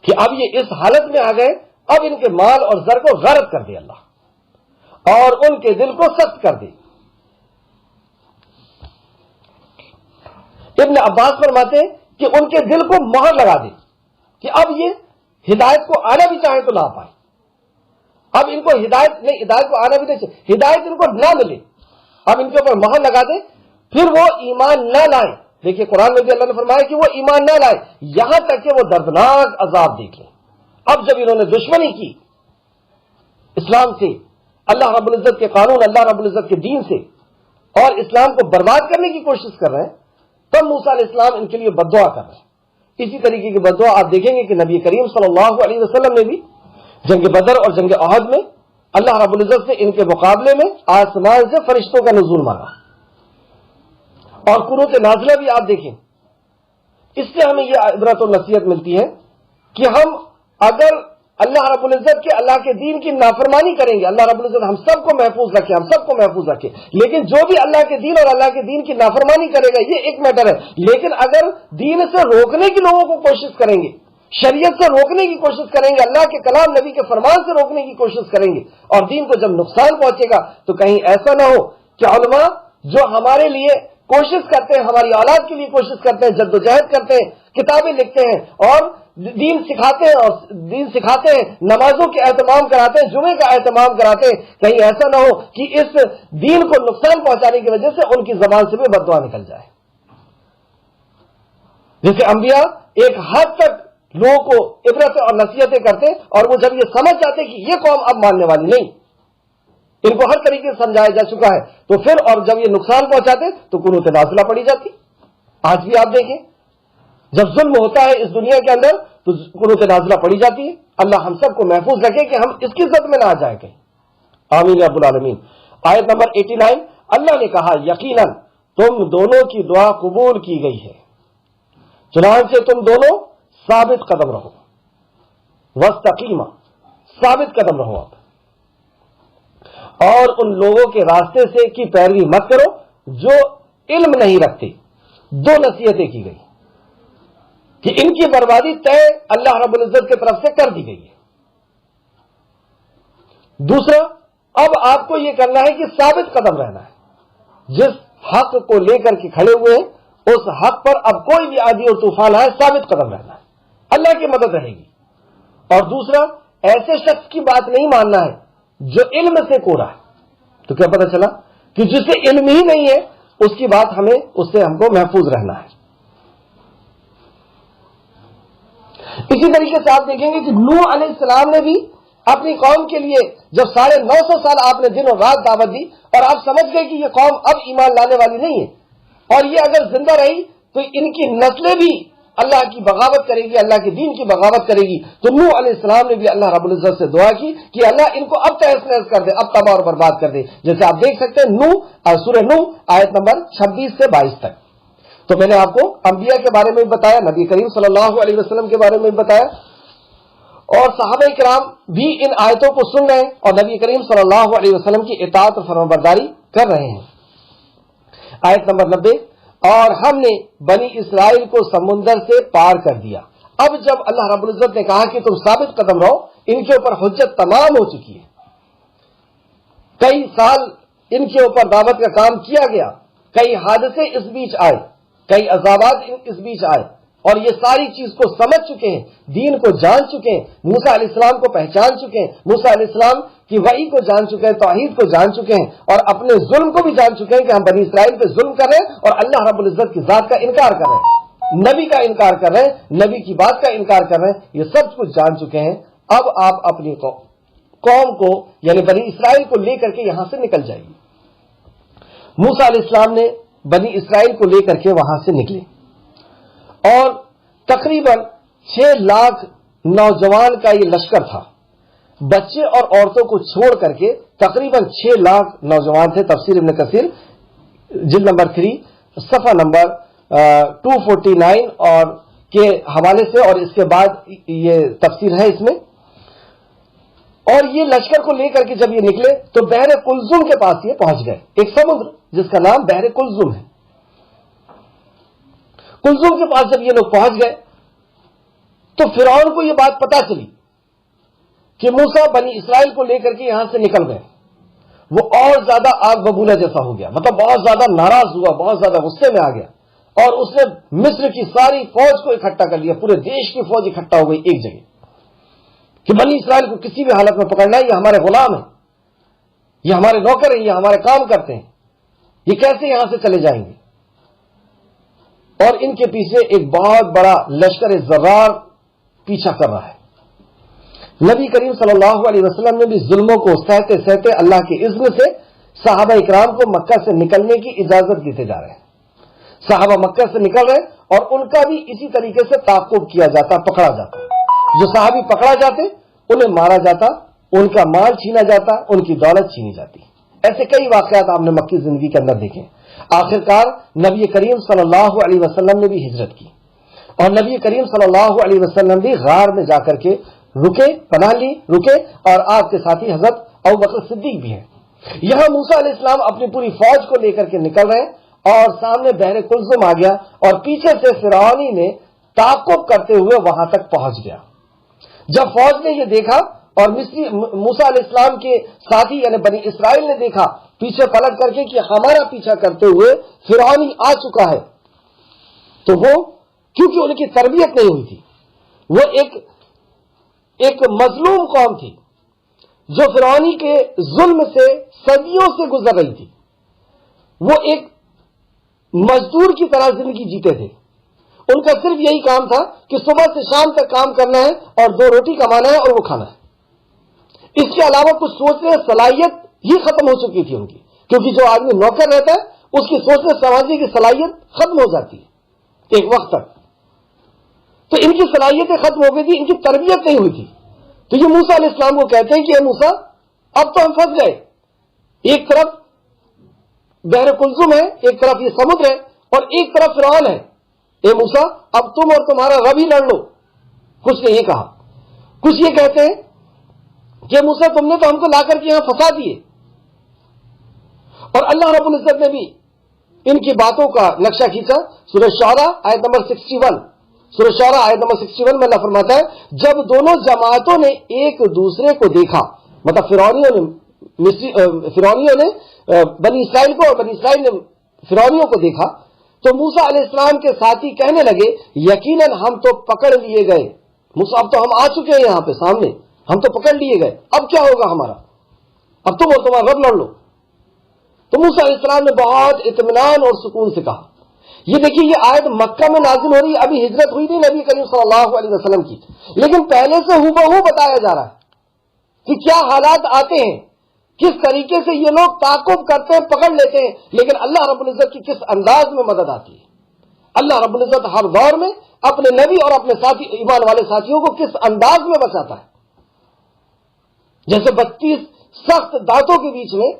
کہ اب یہ اس حالت میں آ گئے، اب ان کے مال اور زر کو غارت کر دے اللہ، اور ان کے دل کو سخت کر دے۔ ابن عباس فرماتے ہیں کہ ان کے دل کو مہر لگا دے کہ اب یہ ہدایت کو آنا بھی چاہیں تو نہ پائے، اب ان کو ہدایت نہیں، ہدایت کو آنا بھی نہیں چاہیے، ہدایت ان کو نہ ملے، اب ان کے اوپر مہر لگا دے، پھر وہ ایمان نہ لائیں۔ دیکھیے قرآن میں بھی اللہ نے فرمایا کہ وہ ایمان نہ لائے یہاں تک کہ وہ دردناک عذاب دیکھ لیں۔ اب جب انہوں نے دشمنی کی اسلام سے، اللہ رب العزت کے قانون، اللہ رب العزت کے دین سے، اور اسلام کو برباد کرنے کی کوشش کر رہے ہیں، تب موسیٰ علیہ السلام ان کے لیے بددعا کر رہے ہیں۔ اسی طریقے کی بددعا آپ دیکھیں گے کہ نبی کریم صلی اللہ علیہ وسلم نے بھی جنگ بدر اور جنگ احد میں اللہ رب العزت سے ان کے مقابلے میں آسمان سے فرشتوں کا نزول مانگا، اور قنوت نازلہ بھی آپ دیکھیں۔ اس سے ہمیں یہ عبرت و نصیحت ملتی ہے کہ ہم اگر اللہ رب العزت کے، اللہ کے دین کی نافرمانی کریں گے، اللہ رب العزت ہم سب کو محفوظ رکھے، ہم سب کو محفوظ رکھے، لیکن جو بھی اللہ کے دین اور اللہ کے دین کی نافرمانی کرے گا یہ ایک میٹر ہے، لیکن اگر دین سے روکنے کی لوگوں کو کوشش کریں گے، شریعت سے روکنے کی کوشش کریں گے، اللہ کے کلام نبی کے فرمان سے روکنے کی کوشش کریں گے، اور دین کو جب نقصان پہنچے گا تو کہیں ایسا نہ ہو کہ علماء جو ہمارے لیے کوشش کرتے ہیں، ہماری اولاد کے لیے کوشش کرتے ہیں، جدوجہد کرتے ہیں، کتابیں لکھتے ہیں اور دین سکھاتے ہیں، نمازوں کے اہتمام کراتے ہیں، جمعے کا اہتمام کراتے ہیں، کہیں ایسا نہ ہو کہ اس دین کو نقصان پہنچانے کی وجہ سے ان کی زبان سے بھی بددعا نکل جائے۔ جیسے انبیاء ایک حد تک لوگوں کو عبرت اور نصیحتیں کرتے، اور وہ جب یہ سمجھ جاتے کہ یہ قوم اب ماننے والی نہیں، ان کو ہر طریقے سے سمجھایا جا چکا ہے، تو پھر اور جب یہ نقصان پہنچاتے تو قنوت نازلہ پڑی جاتی۔ آج بھی آپ دیکھیں جب ظلم ہوتا ہے اس دنیا کے اندر تو قنوت نازلہ پڑی جاتی ہے۔ اللہ ہم سب کو محفوظ رکھے کہ ہم اس کی زد میں نہ آ جائیں کہیں، آمین رب العالمین۔ آیت نمبر 89، اللہ نے کہا یقیناً تم دونوں کی دعا قبول کی گئی ہے، چنانچہ تم دونوں ثابت قدم رہو، واستقیما، ثابت قدم رہو آپ، اور ان لوگوں کے راستے سے کی پیروی مت کرو جو علم نہیں رکھتے۔ دو نصیحتیں کی گئی کہ ان کی بربادی طے اللہ رب العزت کی طرف سے کر دی گئی ہے۔ دوسرا، اب آپ کو یہ کرنا ہے کہ ثابت قدم رہنا ہے، جس حق کو لے کر کے کھڑے ہوئے ہیں اس حق پر اب کوئی بھی آندھی اور طوفان آئے ثابت قدم رہنا ہے، اللہ کی مدد رہے گی۔ اور دوسرا، ایسے شخص کی بات نہیں ماننا ہے جو علم سے کوڑا ہے۔ تو کیا پتہ چلا کہ جسے علم ہی نہیں ہے اس کی بات اس سے ہم کو محفوظ رہنا ہے۔ اسی طریقے سے آپ دیکھیں گے کہ نوح علیہ السلام نے بھی اپنی قوم کے لیے جب 950 سال آپ نے دن اور رات دعوت دی، اور آپ سمجھ گئے کہ یہ قوم اب ایمان لانے والی نہیں ہے، اور یہ اگر زندہ رہی تو ان کی نسلیں بھی اللہ کی بغاوت کرے گی، اللہ کے دین کی بغاوت کرے گی، تو نوح علیہ السلام نے بھی اللہ رب العزت سے دعا کی کہ اللہ ان کو اب تہس نہس کر دے، اب تباہ اور برباد کر دے، جیسے آپ دیکھ سکتے ہیں سورہ نوح آیت نمبر 26 سے 22 تک۔ تو میں نے آپ کو انبیاء کے بارے میں بھی بتایا، نبی کریم صلی اللہ علیہ وسلم کے بارے میں بھی بتایا، اور صحابہ کرام بھی ان آیتوں کو سن رہے ہیں اور نبی کریم صلی اللہ علیہ وسلم کی اطاعت اور فرمانبرداری کر رہے ہیں۔ آیت نمبر 90، اور ہم نے بنی اسرائیل کو سمندر سے پار کر دیا۔ اب جب اللہ رب العزت نے کہا کہ تم ثابت قدم رہو، ان کے اوپر حجت تمام ہو چکی ہے، کئی سال ان کے اوپر دعوت کا کام کیا گیا، کئی حادثے اس بیچ آئے، کئی عذابات اس بیچ آئے، اور یہ ساری چیز کو سمجھ چکے ہیں، دین کو جان چکے ہیں، موسیٰ علیہ السلام کو پہچان چکے ہیں، موسیٰ علیہ السلام کی وحی کو جان چکے ہیں، توحید کو جان چکے ہیں، اور اپنے ظلم کو بھی جان چکے ہیں کہ ہم بنی اسرائیل پہ ظلم کر رہے ہیں اور اللہ رب العزت کی ذات کا انکار کر رہے ہیں، نبی کا انکار کر رہے ہیں، نبی کی بات کا انکار کر رہے ہیں، یہ سب کچھ جان چکے ہیں۔ اب آپ اپنی قوم کو یعنی بنی اسرائیل کو لے کر کے یہاں سے نکل جائیے۔ موسیٰ علیہ السلام نے بنی اسرائیل کو لے کر کے وہاں سے نکلے، اور تقریباً 6 لاکھ نوجوان کا یہ لشکر تھا، بچے اور عورتوں کو چھوڑ کر کے تقریباً 6 لاکھ نوجوان تھے۔ تفسیر ابن کثیر جلد نمبر 3 صفحہ نمبر 249 اور کے حوالے سے، اور اس کے بعد یہ تفسیر ہے اس میں۔ اور یہ لشکر کو لے کر کے جب یہ نکلے تو بحر کلزم کے پاس یہ پہنچ گئے، ایک سمندر جس کا نام بحر کلزم ہے۔ کلزم کے پاس جب یہ لوگ پہنچ گئے تو فرعون کو یہ بات پتا چلی کہ موسیٰ بنی اسرائیل کو لے کر کے یہاں سے نکل گئے۔ وہ اور زیادہ آگ ببولا جیسا ہو گیا، مطلب بہت زیادہ ناراض ہوا، بہت زیادہ غصے میں آ گیا، اور اس نے مصر کی ساری فوج کو اکٹھا کر لیا، پورے دیش کی فوج اکٹھا ہو گئی ایک جگہ کہ بنی اسرائیل کو کسی بھی حالت میں پکڑنا ہے، یہ ہمارے غلام ہیں، یہ ہمارے نوکر ہیں، یہ ہمارے کام کرتے ہیں، یہ کیسے یہاں سے چلے جائیں گے؟ اور ان کے پیچھے ایک بہت بڑا لشکر زرار پیچھا کر رہا ہے۔ نبی کریم صلی اللہ علیہ وسلم نے بھی ظلموں کو سہتے سہتے اللہ کے اذن سے صحابہ اکرام کو مکہ سے نکلنے کی اجازت دیتے جا رہے ہیں۔ صحابہ مکہ سے نکل رہے اور ان کا بھی اسی طریقے سے تعاقب کیا جاتا، پکڑا جاتا۔ جو صحابی پکڑا جاتے انہیں مارا جاتا، ان کا مال چھینا جاتا، ان کی دولت چھینی جاتی۔ ایسے کئی واقعات آپ نے مکی زندگی کے اندر دیکھے۔ آخرکار نبی کریم صلی اللہ علیہ وسلم نے بھی ہجرت کی، اور نبی کریم صلی اللہ علیہ وسلم بھی غار میں جا کر کے رکے، پناہ لی، رکے، اور آپ کے ساتھی حضرت ابوبکر صدیق بھی ہیں۔ یہاں موسیٰ علیہ السلام اپنی پوری فوج کو لے کر کے نکل رہے ہیں، اور سامنے بحر کلزم آ گیا، اور پیچھے سے فرعونی نے تعاقب کرتے ہوئے وہاں تک پہنچ گیا۔ جب فوج نے یہ دیکھا اور موسیٰ علیہ السلام کے ساتھی یعنی بنی اسرائیل نے دیکھا پیچھے پلٹ کر کے کہ ہمارا پیچھا کرتے ہوئے فرعونی آ چکا ہے، تو وہ کیونکہ ان کی تربیت نہیں ہوئی تھی، وہ ایک مظلوم قوم تھی جو فرعونی کے ظلم سے صدیوں سے گزر رہی تھی، وہ ایک مزدور کی طرح زندگی جیتے تھے۔ ان کا صرف یہی کام تھا کہ صبح سے شام تک کام کرنا ہے اور 2 روٹی کمانا ہے اور وہ کھانا ہے، اس کے علاوہ کچھ سوچنے صلاحیت ہی ختم ہو چکی تھی ان کی، کیونکہ جو آدمی نوکر رہتا ہے اس کی سوچنے سمجھنے کی صلاحیت ختم ہو جاتی ہے ایک وقت تک، تو ان کی صلاحیتیں ختم ہو گئی تھی، ان کی تربیت نہیں ہوئی تھی۔ تو یہ موسیٰ علیہ السلام کو کہتے ہیں کہ اے موسیٰ اب تو ہم پھنس گئے، ایک طرف بحر کلزم ہے، ایک طرف یہ سمندر ہے، اور ایک طرف فرعون ہے، اے موسیٰ اب تم اور تمہارا رب ہی لڑ لو۔ کچھ نے یہ کہا، کچھ یہ کہتے ہیں کہ موسیٰ تم نے تو ہم کو لا کر کے یہاں پھنسا دیے، اور اللہ رب العزت نے بھی ان کی باتوں کا نقشہ کھینچا۔ سورہ شعراء آیت نمبر 61، سورہ شعراء آیت نمبر 61 میں اللہ فرماتا ہے جب دونوں جماعتوں نے ایک دوسرے کو دیکھا، مطلب فرعونیوں نے بنی اسرائیل کو اور بنی اسرائیل نے فرعونیوں کو دیکھا، تو موسیٰ علیہ السلام کے ساتھی کہنے لگے یقیناً ہم تو پکڑ لیے گئے، موسیٰ اب تو ہم آ چکے ہیں یہاں پہ سامنے، ہم تو پکڑ لیے گئے، اب کیا ہوگا ہمارا، اب تم اور تمہارا رب لڑ لو۔ تو موسیٰ علیہ السلام نے بہت اطمینان اور سکون سے کہا۔ یہ دیکھیے یہ آیت مکہ میں نازل ہو رہی ہے، ابھی ہجرت ہوئی نہیں نبی کریم صلی اللہ علیہ وسلم کی، لیکن پہلے سے ہو بتایا جا رہا ہے کہ کیا حالات آتے ہیں، کس طریقے سے یہ لوگ تعاقب کرتے ہیں، پکڑ لیتے ہیں، لیکن اللہ رب العزت کی کس انداز میں مدد آتی ہے۔ اللہ رب العزت ہر دور میں اپنے نبی اور اپنے ساتھی ایمان والے ساتھیوں کو کس انداز میں بچاتا ہے۔ جیسے 32 سخت دانتوں کے بیچ میں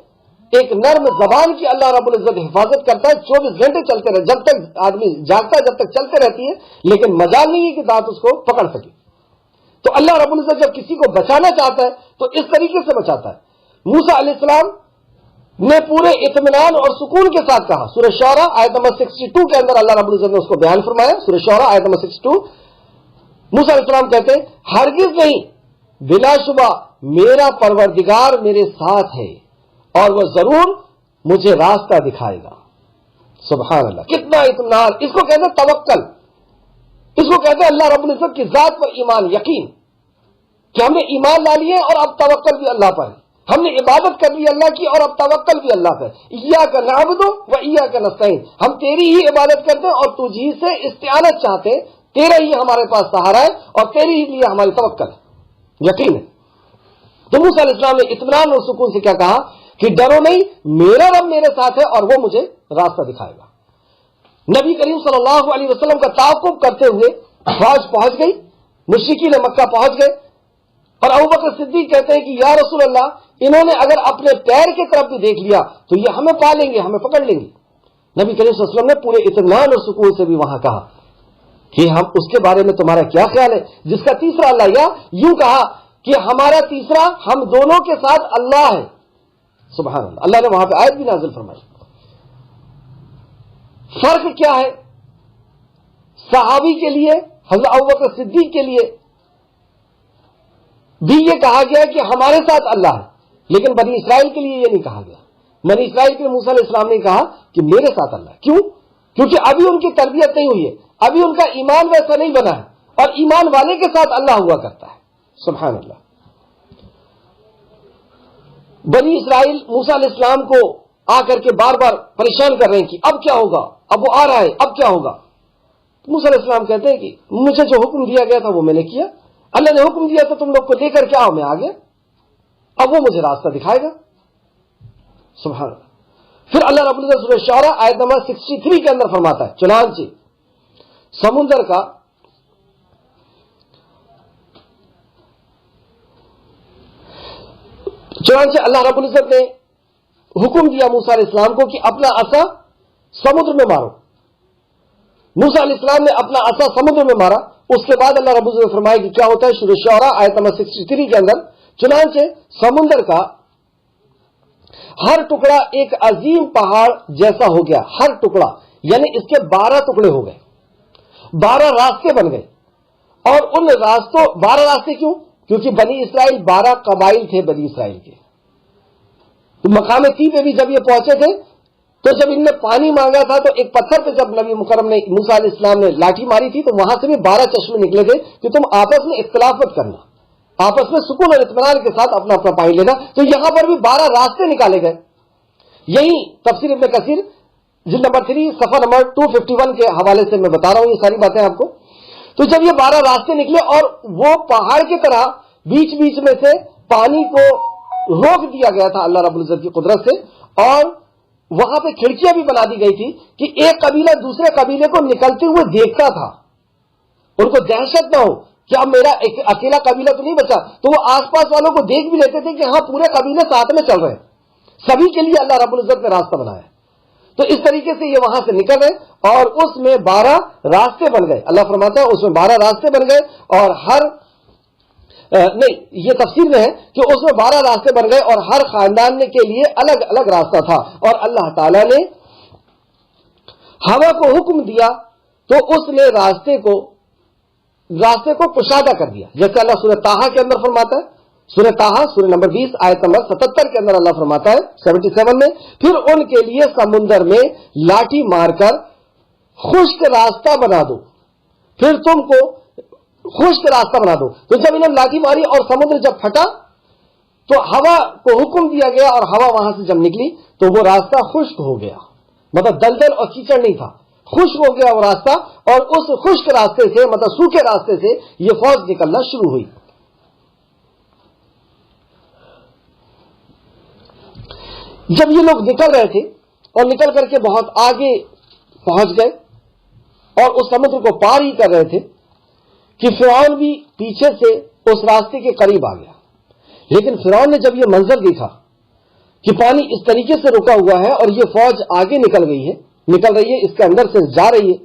ایک نرم زبان کی اللہ رب العزت حفاظت کرتا ہے، 24 گھنٹے چلتے رہے، جب تک آدمی جاگتا ہے جب تک چلتے رہتی ہے، لیکن مجال نہیں ہے کہ دانت اس کو پکڑ سکے۔ تو اللہ رب العزت جب کسی کو بچانا چاہتا ہے تو اس طریقے سے بچاتا ہے۔ موسیٰ علیہ السلام نے پورے اطمینان اور سکون کے ساتھ کہا۔ سورہ شعراء آیت نمبر 62 کے اندر اللہ رب العزت نے اس کو بیان فرمایا۔ سورہ شعراء آیت نمبر 62، موسیٰ علیہ السلام کہتے ہیں ہرگز نہیں، بلا شبہ میرا پروردگار میرے ساتھ ہے اور وہ ضرور مجھے راستہ دکھائے گا۔ سبحان اللہ، کتنا اطمینان، اس کو کہتے ہیں توکل۔ اس کو کہتے ہیں اللہ رب العزت کی ذات پر ایمان، یقین، کہ ہم نے ایمان لا لیے اور اب توکل بھی اللہ پر ہے، ہم نے عبادت کر لی اللہ کی اور اب توکل بھی اللہ پر، ایاک نعبد و ایاک نستعین، ہم تیری ہی عبادت کرتے ہیں اور تجھ ہی سے استعانت چاہتے ہیں، تیرا ہی ہمارے پاس سہارا ہے اور تیری ہی لیے ہماری توکل ہے، یقین ہے۔ تو موسیٰ علیہ السلام نے اطمینان اور سکون سے کیا کہا کہ ڈرو نہیں، میرا رب میرے ساتھ ہے اور وہ مجھے راستہ دکھائے گا۔ نبی کریم صلی اللہ علیہ وسلم کا تعاقب کرتے ہوئے فوج پہنچ گئی، مشرکین مکہ پہنچ گئے، اور ابوبکر صدیق کہتے ہیں کہ یا رسول اللہ، انہوں نے اگر اپنے پیر کی طرف بھی دیکھ لیا تو یہ ہمیں پا لیں گے، ہمیں پکڑ لیں گے۔ نبی کریم صلی اللہ علیہ وسلم نے پورے اطمینان اور سکون سے بھی وہاں کہا کہ ہم اس کے بارے میں تمہارا کیا خیال ہے جس کا تیسرا اللہ، یا یوں کہا کہ ہمارا تیسرا ہم دونوں کے ساتھ اللہ ہے۔ سبحان اللہ، اللہ نے وہاں پہ آیت بھی نازل فرمائی۔ فرق کیا ہے؟ صحابی کے لیے، حضرت ابوبکر صدیق کے لیے بھی یہ کہا گیا کہ ہمارے ساتھ اللہ ہے، لیکن بنی اسرائیل کے لیے یہ نہیں کہا گیا۔ بنی اسرائیل کے موسیٰ علیہ السلام نے کہا کہ میرے ساتھ اللہ ہے۔ کیوں؟ کیونکہ ابھی ان کی تربیت نہیں ہوئی ہے، ابھی ان کا ایمان ویسا نہیں بنا ہے، اور ایمان والے کے ساتھ اللہ ہوا کرتا ہے۔ سبحان اللہ۔ بنی اسرائیل موسیٰ علیہ السلام کو آ کر کے بار بار پریشان کر رہے ہیں کہ اب کیا ہوگا، اب وہ آ رہا ہے، اب کیا ہوگا۔ موسیٰ علیہ السلام کہتے ہیں کہ مجھے جو حکم دیا گیا تھا وہ میں نے کیا، اللہ نے حکم دیا تھا تم لوگ کو لے کر کے آؤ، میں آ گیا، اب وہ مجھے راستہ دکھائے گا۔ سبحان اللہ۔ پھر اللہ رب العزت سورہ شعراء آیت نمبر 63 کے اندر فرماتا ہے، چنانچہ سمندر کا اللہ رب العزت نے حکم دیا موسیٰ علیہ السلام کو کہ اپنا عصا سمندر میں مارو۔ موسیٰ علیہ السلام نے اپنا عصا سمندر میں مارا، اس کے بعد اللہ رب العزت نے فرمایا کہ کیا ہوتا ہے، سورہ شعراء آیت نمبر 63 کے اندر، چنانچہ سمندر کا ہر ٹکڑا ایک عظیم پہاڑ جیسا ہو گیا، ہر ٹکڑا یعنی اس کے 12 ٹکڑے ہو گئے، 12 راستے بن گئے، اور ان راستوں 12 راستے کیوں؟ کیونکہ بنی اسرائیل 12 قبائل تھے بنی اسرائیل کے۔ تو مقام طی پہ بھی جب یہ پہنچے تھے تو جب ان نے پانی مانگا تھا تو ایک پتھر پہ جب نبی مکرم نے موسیٰ علیہ السلام نے لاٹھی ماری تھی تو وہاں سے بھی 12 چشمے نکلے تھے کہ تم آپس میں اختلاف مت کرنا، آپس میں سکون اور اطمینان کے ساتھ اپنا اپنا پانی لینا۔ تو یہاں پر بھی 12 راستے نکالے گئے۔ یہی تفسیر ابن کثیر جلد نمبر 3 صفحہ نمبر 251 کے حوالے سے میں بتا رہا ہوں یہ ساری باتیں آپ کو۔ تو جب یہ 12 راستے نکلے اور وہ پہاڑ کی طرح بیچ بیچ میں سے پانی کو روک دیا گیا تھا اللہ رب العزت کی قدرت سے، اور وہاں پہ کھڑکیاں بھی بنا دی گئی تھی کہ ایک قبیلہ دوسرے قبیلے کو نکلتے ہوئے دیکھتا تھا، ان کو دہشت نہ ہو کہ اب میرا ایک اکیلا قبیلہ تو نہیں بچا، تو وہ آس پاس والوں کو دیکھ بھی لیتے تھے کہ ہاں پورے قبیلے ساتھ میں چل رہے ہیں، سبھی کے لیے اللہ رب العزت نے راستہ بنایا۔ تو اس طریقے سے یہ وہاں سے نکل گئے اور اس میں 12 راستے بن گئے۔ اللہ فرماتا ہے اس میں 12 راستے بن گئے، اور ہر نہیں، یہ تفسیر میں ہے کہ اس میں 12 راستے بن گئے اور ہر خاندان کے لیے الگ الگ راستہ تھا، اور اللہ تعالیٰ نے ہوا کو حکم دیا تو اس نے راستے کو کشادہ کر دیا، جیسے اللہ سورہ طٰہٰ کے اندر فرماتا ہے، سورہ طٰہٰ سورہ نمبر 20 آیت نمبر 77 کے اندر اللہ فرماتا ہے 77 میں، پھر ان کے لیے سمندر میں لاٹھی مار کر خشک راستہ بنا دو، پھر تم کو خشک راستہ بنا دو۔ تو جب انہوں نے لاٹھی ماری اور سمندر جب پھٹا تو ہوا کو حکم دیا گیا، اور ہوا وہاں سے جب نکلی تو وہ راستہ خشک ہو گیا، مطلب دلدل اور کیچڑ نہیں تھا، خشک ہو گیا وہ راستہ، اور اس خشک راستے سے مطلب سوکھے راستے سے یہ فوج نکلنا شروع ہوئی۔ جب یہ لوگ نکل رہے تھے اور نکل کر کے بہت آگے پہنچ گئے اور اس سمندر کو پار ہی کر رہے تھے کہ فرعون بھی پیچھے سے اس راستے کے قریب آ گیا، لیکن فرعون نے جب یہ منظر دیکھا کہ پانی اس طریقے سے رکا ہوا ہے اور یہ فوج آگے نکل رہی ہے، اس کے اندر سے جا رہی ہے،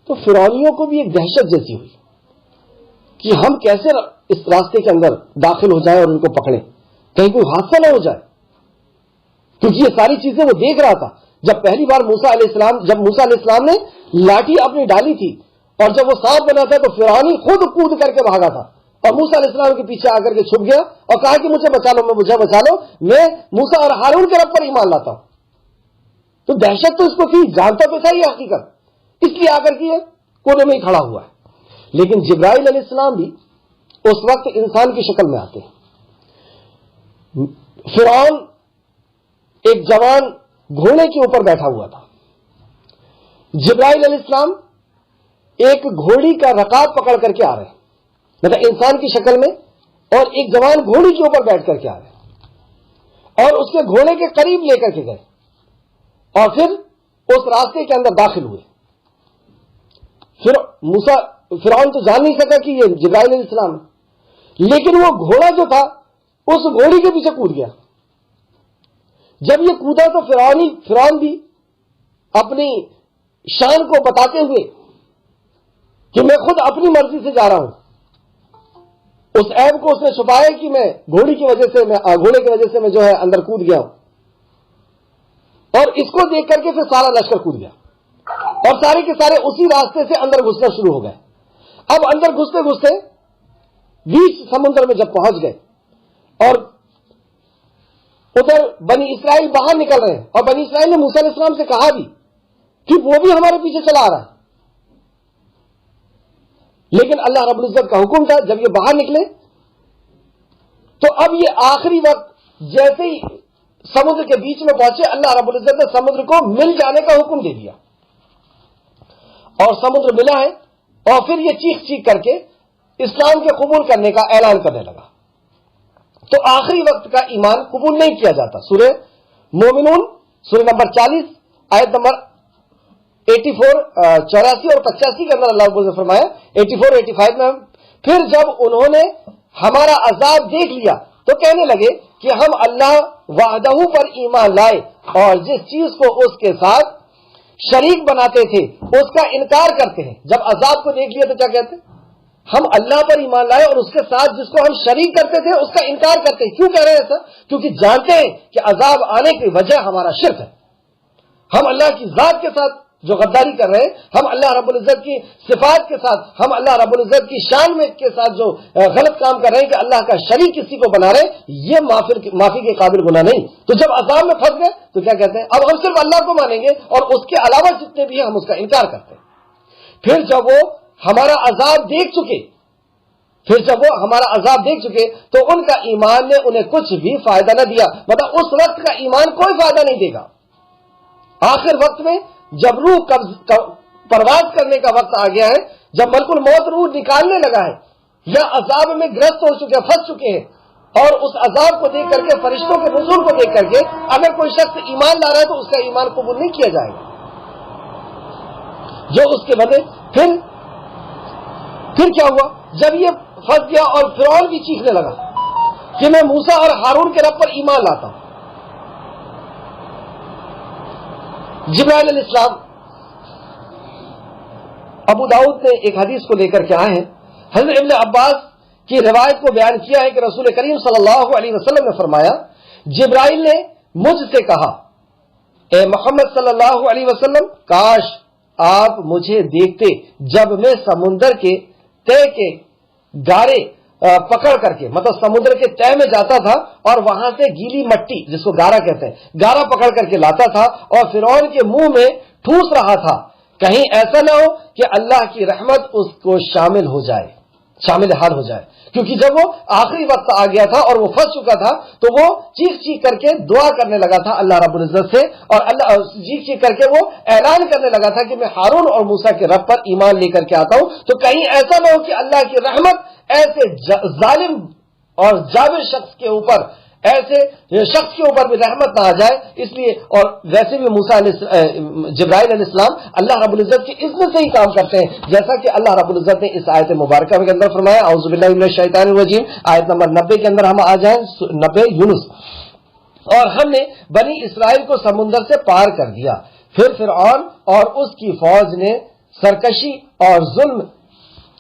تو فرعونیوں کو بھی ایک دہشت جیسی ہوئی کہ ہم کیسے اس راستے کے اندر داخل ہو جائیں اور ان کو پکڑیں، کہیں کوئی حادثہ نہ ہو جائے، کیونکہ یہ ساری چیزیں وہ دیکھ رہا تھا۔ جب پہلی بار موسیٰ علیہ السلام نے لاٹھی اپنی ڈالی تھی اور جب وہ سانپ بنا تھا تو فرعونی خود کود کر کے بھاگا تھا اور موسیٰ علیہ السلام کے پیچھے آ کر کے چھپ گیا اور کہا کہ مجھے بچا لو، میں موسیٰ اور ہارون کے رب پر ایمان لاتا ہوں۔ تو دہشت تو اس کو تھی، جانتا تو تھا یہ حقیقت، اس لیے آ کر کے کونے میں ہی کھڑا ہوا ہے۔ لیکن جبرائیل علیہ السلام بھی اس وقت انسان کی شکل میں آتے ہیں۔ فرعون ایک جوان گھوڑے کے اوپر بیٹھا ہوا تھا، جبرائیل علیہ السلام ایک گھوڑی کا رکاب پکڑ کر کے آ رہے ہیں، مطلب انسان کی شکل میں، اور ایک جوان گھوڑی کے اوپر بیٹھ کر کے آ رہے ہیں اور اس کے گھوڑے کے قریب لے کر کے گئے اور پھر اس راستے کے اندر داخل ہوئے۔ پھر فرعون تو جان نہیں سکا کہ یہ جبرائیل علیہ السلام ہے، لیکن وہ گھوڑا جو تھا اس گھوڑی کے پیچھے کود گیا۔ جب یہ کودا تو فرعون بھی اپنی شان کو بتاتے ہوئے کہ میں خود اپنی مرضی سے جا رہا ہوں، اس عیب کو اس نے چھپایا کہ میں گھوڑے کی وجہ سے میں جو ہے اندر کود گیا ہوں، اور اس کو دیکھ کر کے پھر سارا لشکر کود گیا اور سارے کے سارے اسی راستے سے اندر گھسنا شروع ہو گئے۔ اب اندر گھستے گھستے بیچ سمندر میں جب پہنچ گئے اور ادھر بنی اسرائیل باہر نکل رہے ہیں، اور بنی اسرائیل نے موسیٰ علیہ السلام سے کہا بھی کہ وہ بھی ہمارے پیچھے چلا آ رہا ہے، لیکن اللہ رب العزت کا حکم تھا جب یہ باہر نکلے تو اب یہ آخری وقت جیسے ہی سمندر کے بیچ میں پہنچے، اللہ رب العزت نے سمندر کو مل جانے کا حکم دے دیا اور سمندر ملا ہے، اور پھر یہ چیخ چیخ کر کے اسلام کے قبول کرنے کا اعلان کرنے لگا۔ تو آخری وقت کا ایمان قبول نہیں کیا جاتا۔ سورہ مومنون سورہ نمبر 40 آیت نمبر 84 اور 85 کے اندر اللہ نے فرمایا، 85 میں، پھر جب انہوں نے ہمارا عذاب دیکھ لیا تو کہنے لگے کہ ہم اللہ وحدہ پر ایمان لائے اور جس چیز کو اس کے ساتھ شریک بناتے تھے اس کا انکار کرتے ہیں۔ جب عذاب کو دیکھ لیا تو کیا کہتے ہیں؟ ہم اللہ پر ایمان لائے اور اس کے ساتھ جس کو ہم شریک کرتے تھے اس کا انکار کرتے ہیں۔ کیوں کہہ رہے ہیں ایسا؟ کیونکہ جانتے ہیں کہ عذاب آنے کی وجہ ہمارا شرک ہے۔ ہم اللہ کی ذات کے ساتھ جو غداری کر رہے ہیں، ہم اللہ رب العزت کی صفات کے ساتھ، ہم اللہ رب العزت کی شان میں کے ساتھ جو غلط کام کر رہے ہیں کہ اللہ کا شریک کسی کو بنا رہے ہیں، یہ معافی کے قابل گناہ نہیں۔ تو جب عذاب میں پھنس گئے تو کیا کہتے ہیں؟ اب ہم صرف اللہ کو مانیں گے اور اس کے علاوہ جتنے بھی ہیں ہم اس کا انکار کرتے ہیں۔ پھر جب وہ ہمارا عذاب دیکھ چکے تو ان کا ایمان نے انہیں کچھ بھی فائدہ نہ دیا، مطلب اس وقت کا ایمان کوئی فائدہ نہیں دے گا۔ آخر وقت میں جب روح پرواز کرنے کا وقت آ گیا ہے، جب ملک الموت روح نکالنے لگا ہے یا عذاب میں گرست ہو چکے، پھنس چکے ہیں، اور اس عذاب کو دیکھ کر کے، فرشتوں کے نزول کو دیکھ کر کے اگر کوئی شخص ایمان لا رہا ہے تو اس کا ایمان قبول نہیں کیا جائے گا۔ جو اس کے بدلے پھر کیا ہوا؟ جب یہ پھنس گیا اور فرعون بھی چیخنے لگا کہ میں موسیٰ اور ہارون کے رب پر ایمان لاتا ہوں۔ جبرائیل علیہ السلام ابو داؤد نے ایک حدیث کو لے کر کے آئے ہیں، حضرت ابن عباس کی روایت کو بیان کیا ہے کہ رسول کریم صلی اللہ علیہ وسلم نے فرمایا، جبرائیل نے مجھ سے کہا، اے محمد صلی اللہ علیہ وسلم، کاش آپ مجھے دیکھتے جب میں سمندر کے تے کے گارے پکڑ کر کے، مطلب سمندر کے تہ میں جاتا تھا اور وہاں سے گیلی مٹی، جس کو گارا کہتے ہیں، گارا پکڑ کر کے لاتا تھا اور فرعون کے منہ میں ٹھوس رہا تھا، کہیں ایسا نہ ہو کہ اللہ کی رحمت اس کو شامل حال ہو جائے، کیونکہ جب وہ آخری وقت آ گیا تھا اور وہ پھنس چکا تھا تو وہ چیخ چیخ کر کے دعا کرنے لگا تھا اللہ رب العزت سے، اور اللہ چیخ چیخ کر کے وہ اعلان کرنے لگا تھا کہ میں ہارون اور موسیٰ کے رب پر ایمان لے کر کے آتا ہوں، تو کہیں ایسا نہ ہو کہ اللہ کی رحمت ایسے ظالم اور جابر شخص کے اوپر بھی رحمت نہ آ جائے۔ اس لیے، اور ویسے بھی جبرائیل علیہ السلام اللہ رب العزت کی اذن سے ہی کام کرتے ہیں، جیسا کہ اللہ رب العزت نے اس آیت مبارکہ کے اندر فرمایا، اعوذ باللہ من الشیطان الرجیم، آیت نمبر 90 کے اندر ہم آ جائیں، 90 یونس، اور ہم نے بنی اسرائیل کو سمندر سے پار کر دیا، پھر فرعون اور اس کی فوج نے سرکشی اور ظلم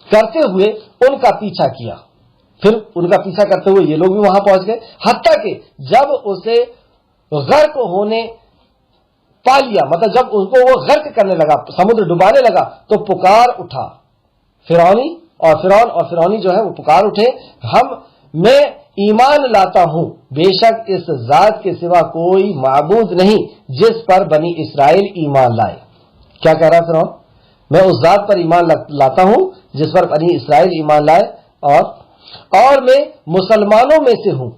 کرتے ہوئے ان کا پیچھا کیا، پھر ان کا پیچھا کرتے ہوئے یہ لوگ بھی وہاں پہنچ گئے، حتیٰ کہ جب اسے غرق ہونے پا لیا، مطلب جب اس کو وہ غرق کرنے لگا، سمندر ڈبانے لگا، تو پکار اٹھا فرعون اور فرعونی جو ہے وہ پکار اٹھے، میں ایمان لاتا ہوں بے شک اس ذات کے سوا کوئی معبود نہیں جس پر بنی اسرائیل ایمان لائے۔ کیا کہہ رہا ہے فرعون؟ میں اس ذات پر ایمان لاتا ہوں جس پر بنی اسرائیل ایمان لائے اور میں مسلمانوں میں سے ہوں.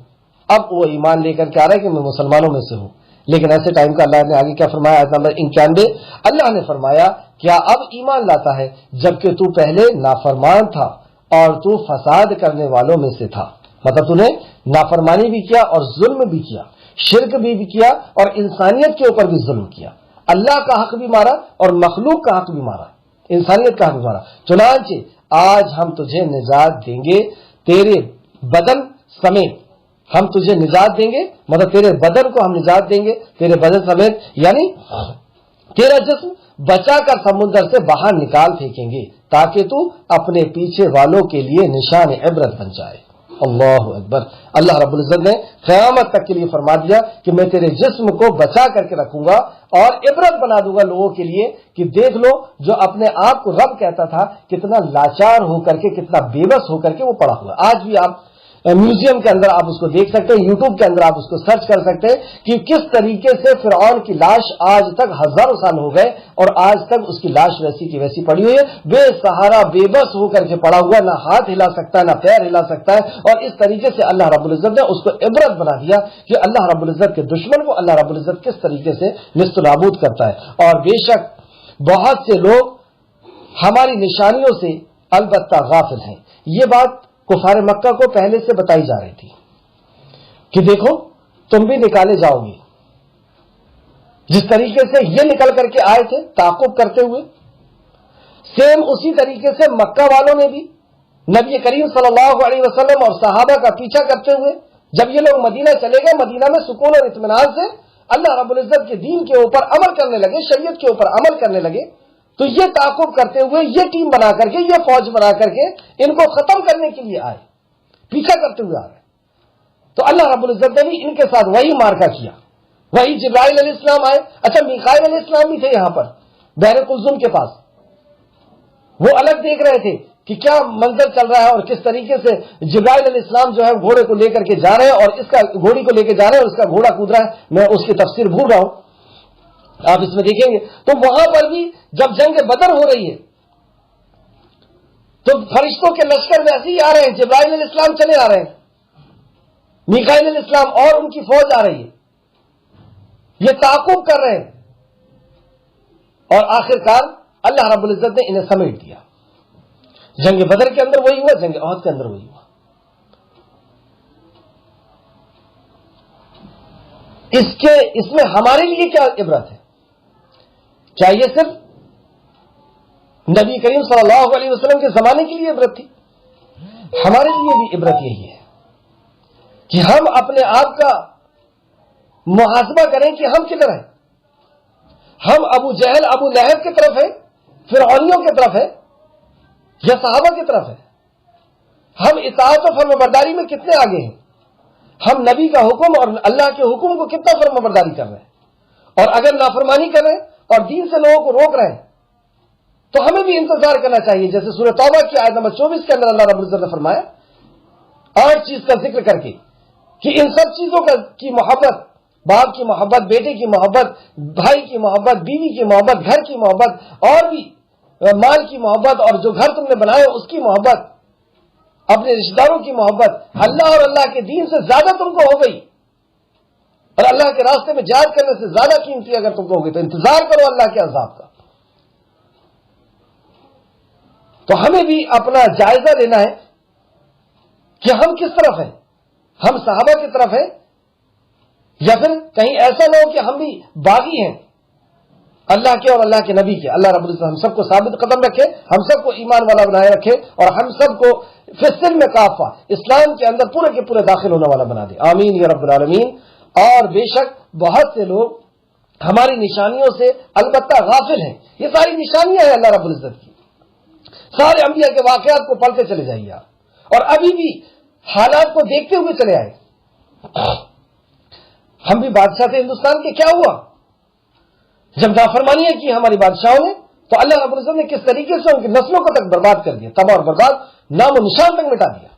اب وہ ایمان لے کر کے آ رہا ہے کہ میں مسلمانوں میں سے ہوں. لیکن ایسے ٹائم کا اللہ نے آگے کیا فرمایا؟ آیت نمبر 91 اللہ نے فرمایا کیا اب ایمان لاتا ہے جبکہ تو پہلے نافرمان تھا اور تو فساد کرنے والوں میں سے تھا. مطلب تو نے نافرمانی بھی کیا اور ظلم بھی کیا، شرک بھی کیا اور انسانیت کے اوپر بھی ظلم کیا. اللہ کا حق بھی مارا اور مخلوق کا حق بھی مارا، انسانیت کا حق بھی مارا. چنانچہ آج ہم تجھے نجات دیں گے تیرے بدن سمیت. ہم تجھے نجات دیں گے مطلب تیرے بدن کو ہم نجات دیں گے، تیرے بدن سمیت یعنی تیرا جسم بچا کر سمندر سے باہر نکال پھینکیں گے تاکہ تو اپنے پیچھے والوں کے لیے نشان عبرت بن جائے. اللہ اکبر. اللہ رب العزت نے قیامت تک کے لیے فرما دیا کہ میں تیرے جسم کو بچا کر کے رکھوں گا اور عبرت بنا دوں گا لوگوں کے لیے کہ دیکھ لو جو اپنے آپ کو رب کہتا تھا کتنا لاچار ہو کر کے، کتنا بے بس ہو کر کے وہ پڑا ہوا. آج بھی آپ میوزیم کے اندر آپ اس کو دیکھ سکتے ہیں، یوٹیوب کے اندر آپ اس کو سرچ کر سکتے ہیں کہ کس طریقے سے فرعون کی لاش آج تک ہزاروں سال ہو گئے اور آج تک اس کی لاش ویسی کی ویسی پڑی ہوئی ہے، بے سہارا بے بس ہو کر کے پڑا ہوا، نہ ہاتھ ہلا سکتا ہے نہ پیر ہلا سکتا ہے. اور اس طریقے سے اللہ رب العزت نے اس کو عبرت بنا دیا کہ اللہ رب العزت کے دشمن کو اللہ رب العزت کس طریقے سے نیست و نابود کرتا ہے. اور بے شک بہت سے لوگ ہماری نشانیوں سے البتہ غافل ہیں. یہ بات کفار مکہ کو پہلے سے بتائی جا رہی تھی کہ دیکھو تم بھی نکالے جاؤ گے. جس طریقے سے یہ نکل کر کے آئے تھے تعاقب کرتے ہوئے، سیم اسی طریقے سے مکہ والوں نے بھی نبی کریم صلی اللہ علیہ وسلم اور صحابہ کا پیچھا کرتے ہوئے جب یہ لوگ مدینہ چلے گئے، مدینہ میں سکون اور اطمینان سے اللہ رب العزت کے دین کے اوپر عمل کرنے لگے، شریعت کے اوپر عمل کرنے لگے، تو یہ تعاقب کرتے ہوئے یہ ٹیم بنا کر کے، یہ فوج بنا کر کے ان کو ختم کرنے کے لیے آئے، پیچھا کرتے ہوئے آ رہے. تو اللہ رب العزت نے بھی ان کے ساتھ وہی مارکا کیا. وہی جبرائیل علیہ السلام آئے. اچھا میکائیل علیہ السلام بھی تھے یہاں پر بحر کلثوم کے پاس. وہ الگ دیکھ رہے تھے کہ کیا منظر چل رہا ہے اور کس طریقے سے جبرائیل علیہ السلام جو ہے گھوڑے کو لے کر کے جا رہے ہیں اور اس کا گھوڑی کو لے کے جا رہے ہیں اور اس کا گھوڑا کود رہا ہے. میں اس کی تفسیر بھول رہا ہوں، آپ اس میں دیکھیں گے. تو وہاں پر بھی جب جنگ بدر ہو رہی ہے تو فرشتوں کے لشکر ویسے ہی آ رہے ہیں، جبرائیل علیہ السلام چلے آ رہے ہیں، میکائیل علیہ السلام اور ان کی فوج آ رہی ہے، یہ تعاقب کر رہے ہیں. اور آخرکار اللہ رب العزت نے انہیں سمیٹ دیا. جنگ بدر کے اندر وہی ہوا، جنگ احد کے اندر وہی ہوا. اس میں ہمارے لیے کیا عبرت ہے؟ کیا یہ صرف نبی کریم صلی اللہ علیہ وسلم کے زمانے کے لیے عبرت تھی؟ ہمارے لیے بھی عبرت یہی ہے کہ ہم اپنے آپ کا محاسبہ کریں کہ ہم کدھر ہیں. ہم ابو جہل ابو لہب کی طرف ہیں، فرعونیوں کی طرف ہیں، یا صحابہ کی طرف ہیں؟ ہم اطاعت و فرمانبرداری میں کتنے آگے ہیں؟ ہم نبی کا حکم اور اللہ کے حکم کو کتنا فرمانبرداری کر رہے ہیں؟ اور اگر نافرمانی کر رہے ہیں اور دین سے لوگوں کو روک رہے ہیں تو ہمیں بھی انتظار کرنا چاہیے. جیسے سورہ توبہ کی آیت نمبر 24 کے اندر اللہ رب العزت نے فرمایا 8 چیز کا ذکر کر کے کہ ان سب چیزوں کی محبت، باپ کی محبت، بیٹے کی محبت، بھائی کی محبت، بیوی کی محبت، گھر کی محبت اور بھی مال کی محبت اور جو گھر تم نے بنایا اس کی محبت، اپنے رشتہ داروں کی محبت اللہ اور اللہ کے دین سے زیادہ تم کو ہو گئی اور اللہ کے راستے میں جہاد کرنے سے زیادہ قیمتی اگر تم کو ہوگی تو انتظار کرو اللہ کے عذاب کا. تو ہمیں بھی اپنا جائزہ لینا ہے کہ ہم کس طرف ہیں. ہم صحابہ کی طرف ہیں یا پھر کہیں ایسا نہ ہو کہ ہم بھی باغی ہیں اللہ کے اور اللہ کے نبی کے. اللہ رب العزت ہم سب کو ثابت قدم رکھے، ہم سب کو ایمان والا بنائے رکھے اور ہم سب کو فی السلم کافہ، اسلام کے اندر پورے کے پورے داخل ہونے والا بنا دے. آمین یا رب العالمین. اور بے شک بہت سے لوگ ہماری نشانیوں سے البتہ غافل ہیں. یہ ساری نشانیاں ہیں اللہ رب العزت کی. سارے انبیاء کے واقعات کو پڑھتے چلے جائیے آپ اور ابھی بھی حالات کو دیکھتے ہوئے چلے آئے. ہم بھی بادشاہ تھے ہندوستان کے، کیا ہوا جب نافرمانیاں کی ہماری بادشاہوں نے تو اللہ رب العزت نے کس طریقے سے ان کی نسلوں کو تک برباد کر دیا، تباہ اور برباد، نام و نشان تک مٹا دیا.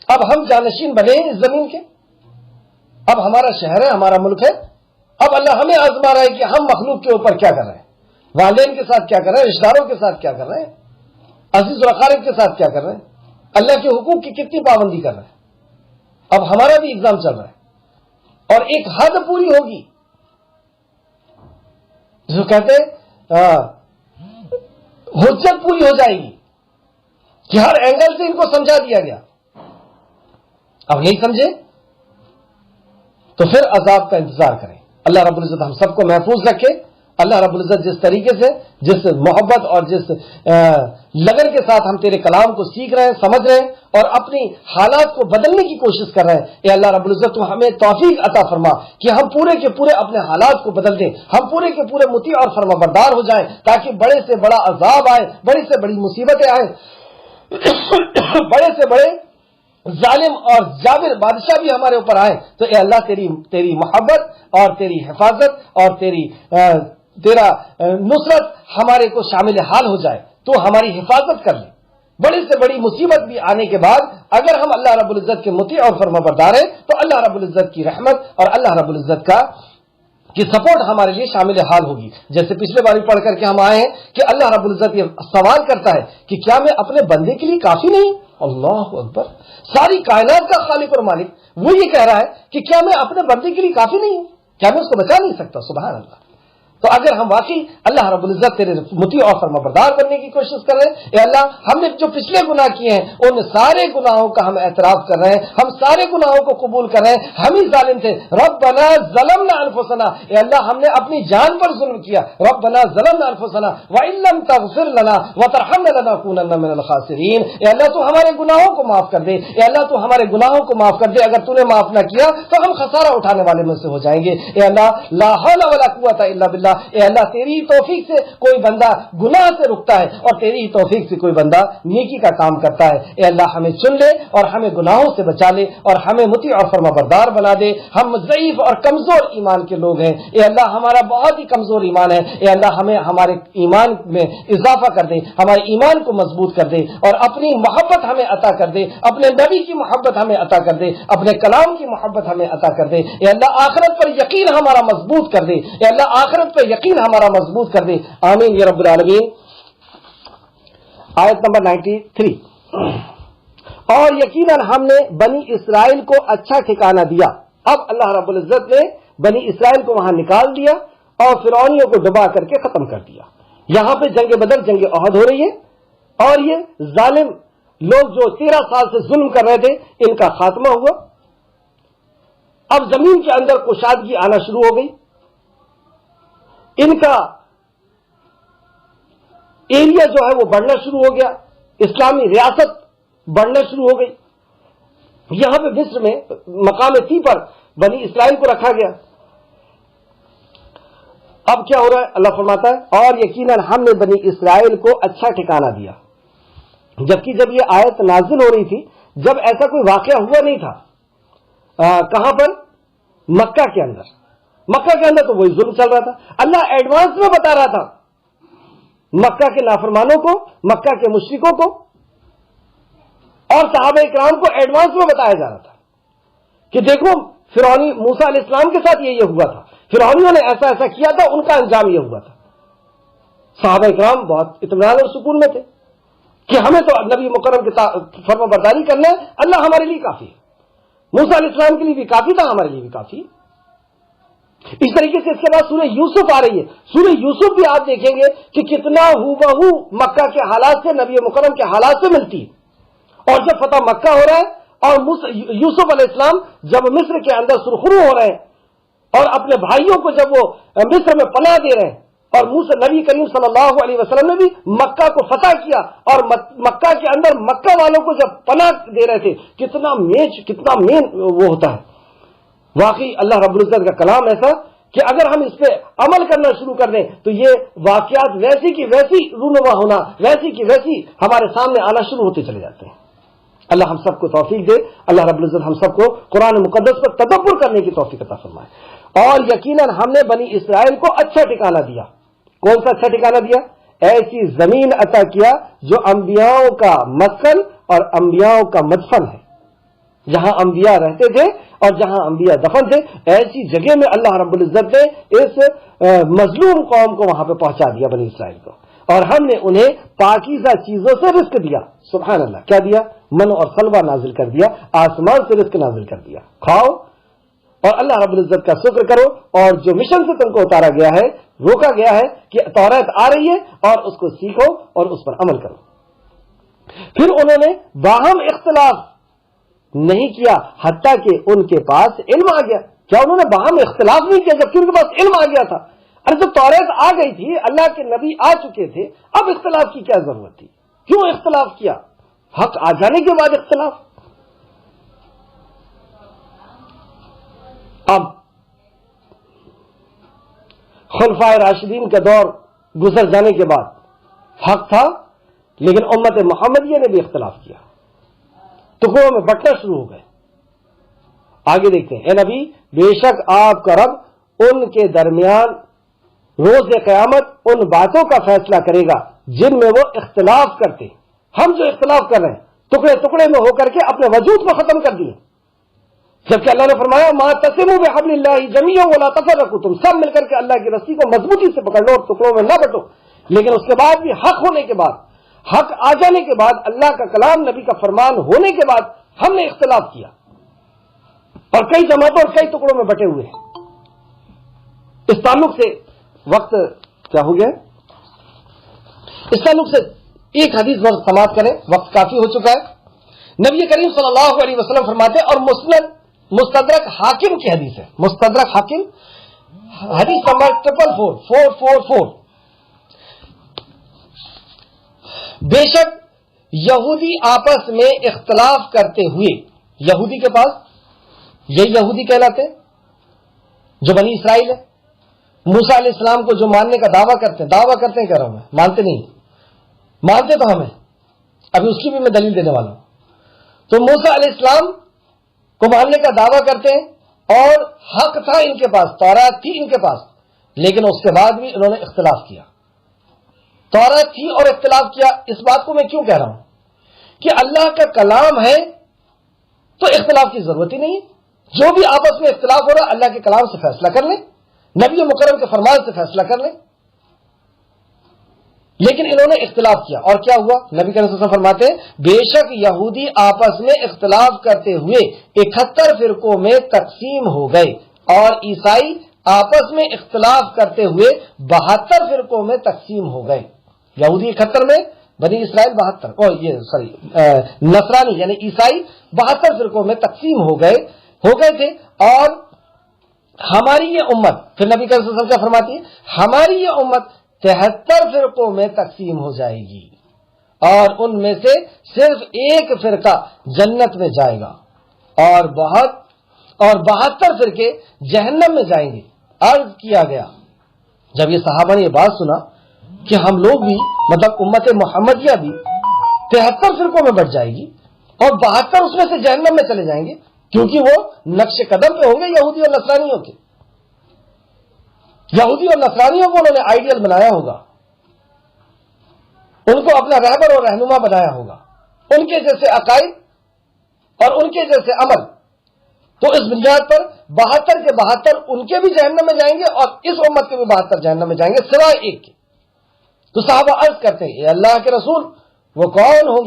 اب ہم جانشین بنے ہیں اس زمین کے، اب ہمارا شہر ہے، ہمارا ملک ہے. اب اللہ ہمیں آزما رہا ہے کہ ہم مخلوق کے اوپر کیا کر رہے ہیں. والدین کے ساتھ کیا کر رہے ہیں, رشتہ داروں کے ساتھ کیا کر رہے ہیں, عزیز الاقارب کے ساتھ کیا کر رہے ہیں, اللہ کے حقوق کی کتنی پابندی کر رہے ہیں. اب ہمارا بھی ایگزام چل رہا ہے اور ایک حد پوری ہوگی, جو کہتے حجت پوری ہو جائے گی کہ ہر اینگل سے ان کو سمجھا دیا گیا. اب نہیں سمجھے تو پھر عذاب کا انتظار کریں. اللہ رب العزت ہم سب کو محفوظ رکھے. اللہ رب العزت جس طریقے سے, جس محبت اور جس لگن کے ساتھ ہم تیرے کلام کو سیکھ رہے ہیں, سمجھ رہے ہیں اور اپنی حالات کو بدلنے کی کوشش کر رہے ہیں, اے اللہ رب العزت تو ہمیں توفیق عطا فرما کہ ہم پورے کے پورے اپنے حالات کو بدل دیں, ہم پورے کے پورے مطیع اور فرما بردار ہو جائیں, تاکہ بڑے سے بڑا عذاب آئے, بڑی سے بڑی مصیبتیں آئیں, بڑے سے بڑے ظالم اور جابر بادشاہ بھی ہمارے اوپر آئے تو اے اللہ تیری محبت اور تیری حفاظت اور تیرا نصرت ہمارے کو شامل حال ہو جائے, تو ہماری حفاظت کر لے. بڑی سے بڑی مصیبت بھی آنے کے بعد اگر ہم اللہ رب العزت کے مطیع اور فرما بردار ہیں تو اللہ رب العزت کی رحمت اور اللہ رب العزت کی سپورٹ ہمارے لیے شامل حال ہوگی. جیسے پچھلے بار پڑھ کر کے ہم آئے ہیں کہ اللہ رب العزت یہ سوال کرتا ہے کہ کیا میں اپنے بندے کے لیے کافی نہیں. اللہ اکبر, ساری کائنات کا خالق اور مالک وہ یہ کہہ رہا ہے کہ کیا میں اپنے بندے کے لیے کافی نہیں ہوں, کیا میں اس کو بچا نہیں سکتا. سبحان اللہ. تو اگر ہم واقعی اللہ رب العزت تیرے مطیع اور فرما بردار بننے کی کوشش کر رہے ہیں, اے اللہ ہم نے جو پچھلے گناہ کیے ہیں ان سارے گناہوں کا ہم اعتراف کر رہے ہیں, ہم سارے گناہوں کو قبول کر رہے ہیں, ہم ہی ظالم تھے. ربنا ظلمنا انفسنا, اے اللہ ہم نے اپنی جان پر ظلم کیا. ربنا ظلمنا انفسنا وان لم تغفر لنا وترحمنا لنكونن من الخاسرین. اے اللہ تو ہمارے گناہوں کو معاف کر دے, اے اللہ تو ہمارے گناہوں کو معاف کر دے. اگر تو نے معاف نہ کیا تو ہم خسارہ اٹھانے والے میں سے ہو جائیں گے. اے اللہ لا حول ولا قوت الا باللہ. اے اللہ تیری ہی توفیق سے کوئی بندہ گناہ سے رکتا ہے اور تیری ہی توفیق سے کوئی بندہ نیکی کا کام کرتا ہے. اے اللہ ہمیں چن لے اور ہمیں گناہوں سے بچا لے اور ہمیں مطیع اور فرما بردار بنا دے. ہم ضعیف اور کمزور ایمان کے لوگ ہیں. اے اللہ ہمارا بہت ہی کمزور ایمان ہے. اے اللہ ہمیں ہمارے ایمان میں اضافہ کر دے, ہمارے ایمان کو مضبوط کر دے اور اپنی محبت ہمیں عطا کر دے, اپنے نبی کی محبت ہمیں عطا کر دے, اپنے کلام کی محبت ہمیں عطا کر دے. اے اللہ آخرت پر یقین ہمارا مضبوط کر دے. اے اللہ آخرت پر یقین ہمارا مضبوط کر دے. آمین یا رب العالمین. آیت نمبر 93. اور یقیناً ہم نے بنی اسرائیل کو اچھا ٹھکانہ دیا. اب اللہ رب العزت نے بنی اسرائیل کو وہاں نکال دیا اور فرعونیوں کو ڈبا کر کے ختم کر دیا. یہاں پہ جنگ بدر, جنگ احد ہو رہی ہے اور یہ ظالم لوگ جو 13 سال سے ظلم کر رہے تھے ان کا خاتمہ ہوا. اب زمین کے اندر کشادگی آنا شروع ہو گئی, ان کا ایریا جو ہے وہ بڑھنا شروع ہو گیا, اسلامی ریاست بڑھنا شروع ہو گئی. یہاں پہ مصر میں مقام تی پر بنی اسرائیل کو رکھا گیا. اب کیا ہو رہا ہے, اللہ فرماتا ہے اور یقیناً ہم نے بنی اسرائیل کو اچھا ٹھکانہ دیا. جبکہ جب یہ آیت نازل ہو رہی تھی, جب ایسا کوئی واقعہ ہوا نہیں تھا. کہاں پر؟ مکہ کے اندر. مکہ کے اندر تو وہی ظلم چل رہا تھا. اللہ ایڈوانس میں بتا رہا تھا مکہ کے نافرمانوں کو, مکہ کے مشرکوں کو اور صحابہ اکرام کو ایڈوانس میں بتایا جا رہا تھا کہ دیکھو فرعونی موسیٰ علیہ السلام کے ساتھ یہ ہوا تھا, فرعونیوں نے ایسا ایسا کیا تھا, ان کا انجام یہ ہوا تھا. صحابہ اکرام بہت اطمینان اور سکون میں تھے کہ ہمیں تو نبی مکرم کی فرما برداری کرنا ہے, اللہ ہمارے لیے کافی ہے. موسیٰ علیہ السلام کے لیے بھی کافی تھا, ہمارے لیے بھی کافی. اس طریقے سے اس کے بعد سورہ یوسف آ رہی ہے. سورہ یوسف بھی آپ دیکھیں گے کہ کتنا ہو بہو مکہ کے حالات سے, نبی مکرم کے حالات سے ملتی ہے. اور جب فتح مکہ ہو رہا ہے اور یوسف علیہ السلام جب مصر کے اندر سرخرو ہو رہے ہیں اور اپنے بھائیوں کو جب وہ مصر میں پناہ دے رہے ہیں, اور نبی کریم صلی اللہ علیہ وسلم نے بھی مکہ کو فتح کیا اور مکہ کے اندر مکہ والوں کو جب پناہ دے رہے تھے, کتنا مین وہ ہوتا ہے. واقعی اللہ رب العزت کا کلام ایسا کہ اگر ہم اس پہ عمل کرنا شروع کر دیں تو یہ واقعات ویسی کی ویسی رونما ہونا, ویسی کی ویسی ہمارے سامنے آنا شروع ہوتے چلے جاتے ہیں. اللہ ہم سب کو توفیق دے. اللہ رب العزت ہم سب کو قرآن مقدس پر تدبر کرنے کی توفیق عطا فرمائے. اور یقیناً ہم نے بنی اسرائیل کو اچھا ٹھکانہ دیا. کون سا اچھا ٹھکانہ دیا؟ ایسی زمین عطا کیا جو انبیاؤں کا مسکن اور انبیاؤں کا مدفن ہے. جہاں انبیاء رہتے تھے اور جہاں انبیاء دفن تھے ایسی جگہ میں اللہ رب العزت نے اس مظلوم قوم کو وہاں پہ پہنچا دیا، بنی اسرائیل کو، اور ہم نے انہیں پاکیزہ چیزوں سے رزق دیا. سبحان اللہ. کیا دیا؟ من اور سلوہ نازل کر دیا، آسمان سے رزق نازل کر دیا. کھاؤ اور اللہ رب العزت کا شکر کرو، اور جو مشن سے تم کو اتارا گیا ہے، روکا گیا ہے کہ توریت آ رہی ہے اور اس کو سیکھو اور اس پر عمل کرو. پھر انہوں نے باہم اختلاف نہیں کیا حتیٰ کہ ان کے پاس علم آ گیا. کیا انہوں نے باہم اختلاف نہیں کیا جبکہ ان کے پاس علم آ گیا تھا؟ ارے جب توریت آ گئی تھی، اللہ کے نبی آ چکے تھے، اب اختلاف کی کیا ضرورت تھی؟ کیوں اختلاف کیا؟ حق آ جانے کے بعد اختلاف. اب خلفائے راشدین کا دور گزر جانے کے بعد حق تھا، لیکن امت محمدیہ نے بھی اختلاف کیا، ٹکڑوں میں بٹنا شروع ہو گئے. آگے دیکھتے ہیں. اے نبی، بے شک آپ کا رب ان کے درمیان روز قیامت ان باتوں کا فیصلہ کرے گا جن میں وہ اختلاف کرتے. ہم جو اختلاف کر رہے ہیں ٹکڑے ٹکڑے میں ہو کر کے اپنے وجود کو ختم کر دیے، جبکہ اللہ نے فرمایا ما تسموا بحبل اللہ جميعا ولا تفرقوا، تم سب مل کر کے اللہ کی رسی کو مضبوطی سے پکڑ لو اور ٹکڑوں میں نہ بٹو. لیکن اس کے بعد بھی حق ہونے کے بعد، حق آ جانے کے بعد، اللہ کا کلام نبی کا فرمان ہونے کے بعد ہم نے اختلاف کیا اور کئی جماعتوں اور کئی ٹکڑوں میں بٹے ہوئے ہیں. اس تعلق سے وقت کیا ہو گیا؟ اس تعلق سے ایک حدیث بس سماعت کریں، وقت کافی ہو چکا ہے. نبی کریم صلی اللہ علیہ وسلم فرماتے ہیں، اور مستدرک حاکم کی حدیث ہے، مستدرک حاکم حدیث نمبر 444 بے شک یہودی آپس میں اختلاف کرتے ہوئے، یہودی کے پاس یہ یہودی کہلاتے ہیں جو بنی اسرائیل ہے، موسیٰ علیہ السلام کو جو ماننے کا دعویٰ کرتے ہیں کہہ رہا ہوں میں، مانتے نہیں، مانتے تو ہمیں، ابھی اس کی بھی میں دلیل دینے والا ہوں. تو موسیٰ علیہ السلام کو ماننے کا دعویٰ کرتے ہیں اور حق تھا ان کے پاس، تورات تھی ان کے پاس، لیکن اس کے بعد بھی انہوں نے اختلاف کیا. تورات تھی اور اختلاف کیا. اس بات کو میں کیوں کہہ رہا ہوں کہ اللہ کا کلام ہے تو اختلاف کی ضرورت ہی نہیں. جو بھی آپس میں اختلاف ہو رہا اللہ کے کلام سے فیصلہ کر لیں، نبی مکرم کے فرمان سے فیصلہ کر لیں. لیکن انہوں نے اختلاف کیا اور کیا ہوا؟ نبی کریم صلی اللہ علیہ وسلم فرماتے ہیں بے شک یہودی آپس میں اختلاف کرتے ہوئے 71 فرقوں میں تقسیم ہو گئے، اور عیسائی آپس میں اختلاف کرتے ہوئے 72 فرقوں میں تقسیم ہو گئے. یہودی 71 میں، بنی اسرائیل 72، نصرانی یعنی عیسائی 72 فرقوں میں تقسیم ہو گئے تھے. اور ہماری یہ امت، پھر نبی کریم صلی اللہ علیہ وسلم کیا فرماتی ہے؟ ہماری یہ امت 73 فرقوں میں تقسیم ہو جائے گی، اور ان میں سے صرف ایک فرقہ جنت میں جائے گا اور 72 فرقے جہنم میں جائیں گے. عرض کیا گیا جب یہ صحابہ نے یہ بات سنا کہ ہم لوگ بھی، مطلب امت محمدیہ بھی 73 فرقوں میں بٹ جائے گی اور 72 اس میں سے جہنم میں چلے جائیں گے، کیونکہ وہ نقش قدم پہ ہوں گے یہودی اور نصرانیوں کے. یہودی اور نصرانیوں کو انہوں نے آئیڈیل بنایا ہوگا، ان کو اپنا رہبر اور رہنما بنایا ہوگا، ان کے جیسے عقائد اور ان کے جیسے عمل. تو اس بنیاد پر 72 کے 72 ان کے بھی جہنم میں جائیں گے اور اس امت کے بھی 72 جہنم میں جائیں گے سوائے ایک کے. تو صحابہ عرض کرتے ہیں اے اللہ کے رسول، وہ کون ہوں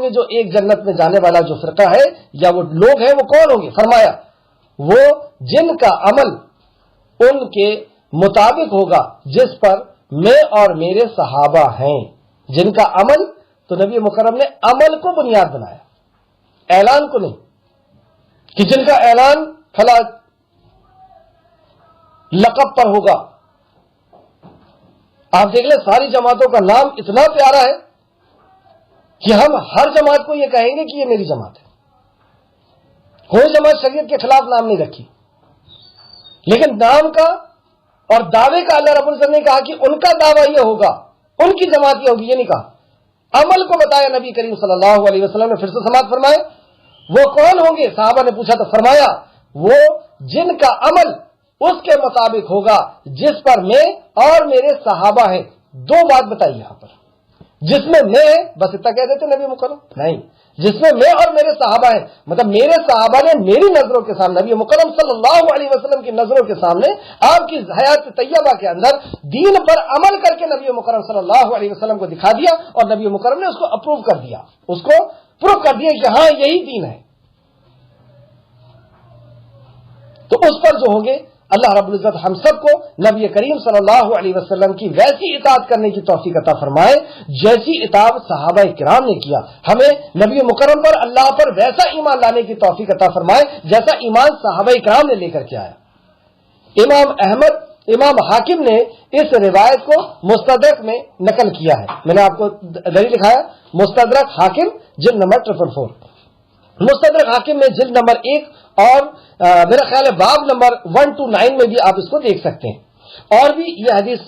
گے جو ایک جنت میں جانے والا جو فرقہ ہے یا وہ لوگ ہیں وہ کون ہوں گے؟ فرمایا وہ جن کا عمل ان کے مطابق ہوگا جس پر میں اور میرے صحابہ ہیں. جن کا عمل، تو نبی مکرم نے عمل کو بنیاد بنایا، اعلان کو نہیں، کہ جن کا اعلان فلاں لقب پر ہوگا. آپ دیکھ لیں ساری جماعتوں کا نام اتنا پیارا ہے کہ ہم ہر جماعت کو یہ کہیں گے کہ یہ میری جماعت ہے. کوئی جماعت شریعت کے خلاف نام نہیں رکھی، لیکن نام کا اور دعوے کا اللہ رب العزت نے کہا کہ ان کا دعویٰ یہ ہوگا، ان کی جماعت یہ ہوگی، یہ نہیں کہا. عمل کو بتایا نبی کریم صلی اللہ علیہ وسلم نے. پھر سے سماعت فرمائے وہ کون ہوں گے؟ صحابہ نے پوچھا تو فرمایا وہ جن کا عمل اس کے مطابق ہوگا جس پر میں اور میرے صحابہ ہیں. دو بات بتائی یہاں پر. جس میں میں بس اتنا کہہ دیتے نبی مکرم نہیں، جس میں میں اور میرے صحابہ ہیں، مطلب میرے صحابہ نے میری نظروں کے سامنے نبی مکرم صلی اللہ علیہ وسلم کی نظروں کے سامنے آپ کی حیات طیبہ کے اندر دین پر عمل کر کے نبی مکرم صلی اللہ علیہ وسلم کو دکھا دیا، اور نبی مکرم نے اس کو اپروو کر دیا، اس کو پروو کر دیا کہ ہاں یہی دین ہے. تو اس پر جو ہوں گے اللہ رب العزت ہم سب کو نبی کریم صلی اللہ علیہ وسلم کی ویسی اطاعت کرنے کی توفیق عطا فرمائے جیسی اطاعت صحابہ کرام نے کیا. ہمیں نبی مکرم پر اللہ پر ویسا ایمان لانے کی توفیق عطا فرمائے جیسا ایمان صحابہ کرام نے لے کر کے آیا. امام حاکم نے اس روایت کو مستدرک میں نقل کیا ہے. میں نے آپ کو دلیل دکھایا، مستدرک حاکم جلد نمبر 444. مستدرک حاکم میں جلد نمبر 1 اور میرا خیال ہے باب نمبر 129 میں بھی آپ اس کو دیکھ سکتے ہیں. اور بھی یہ حدیث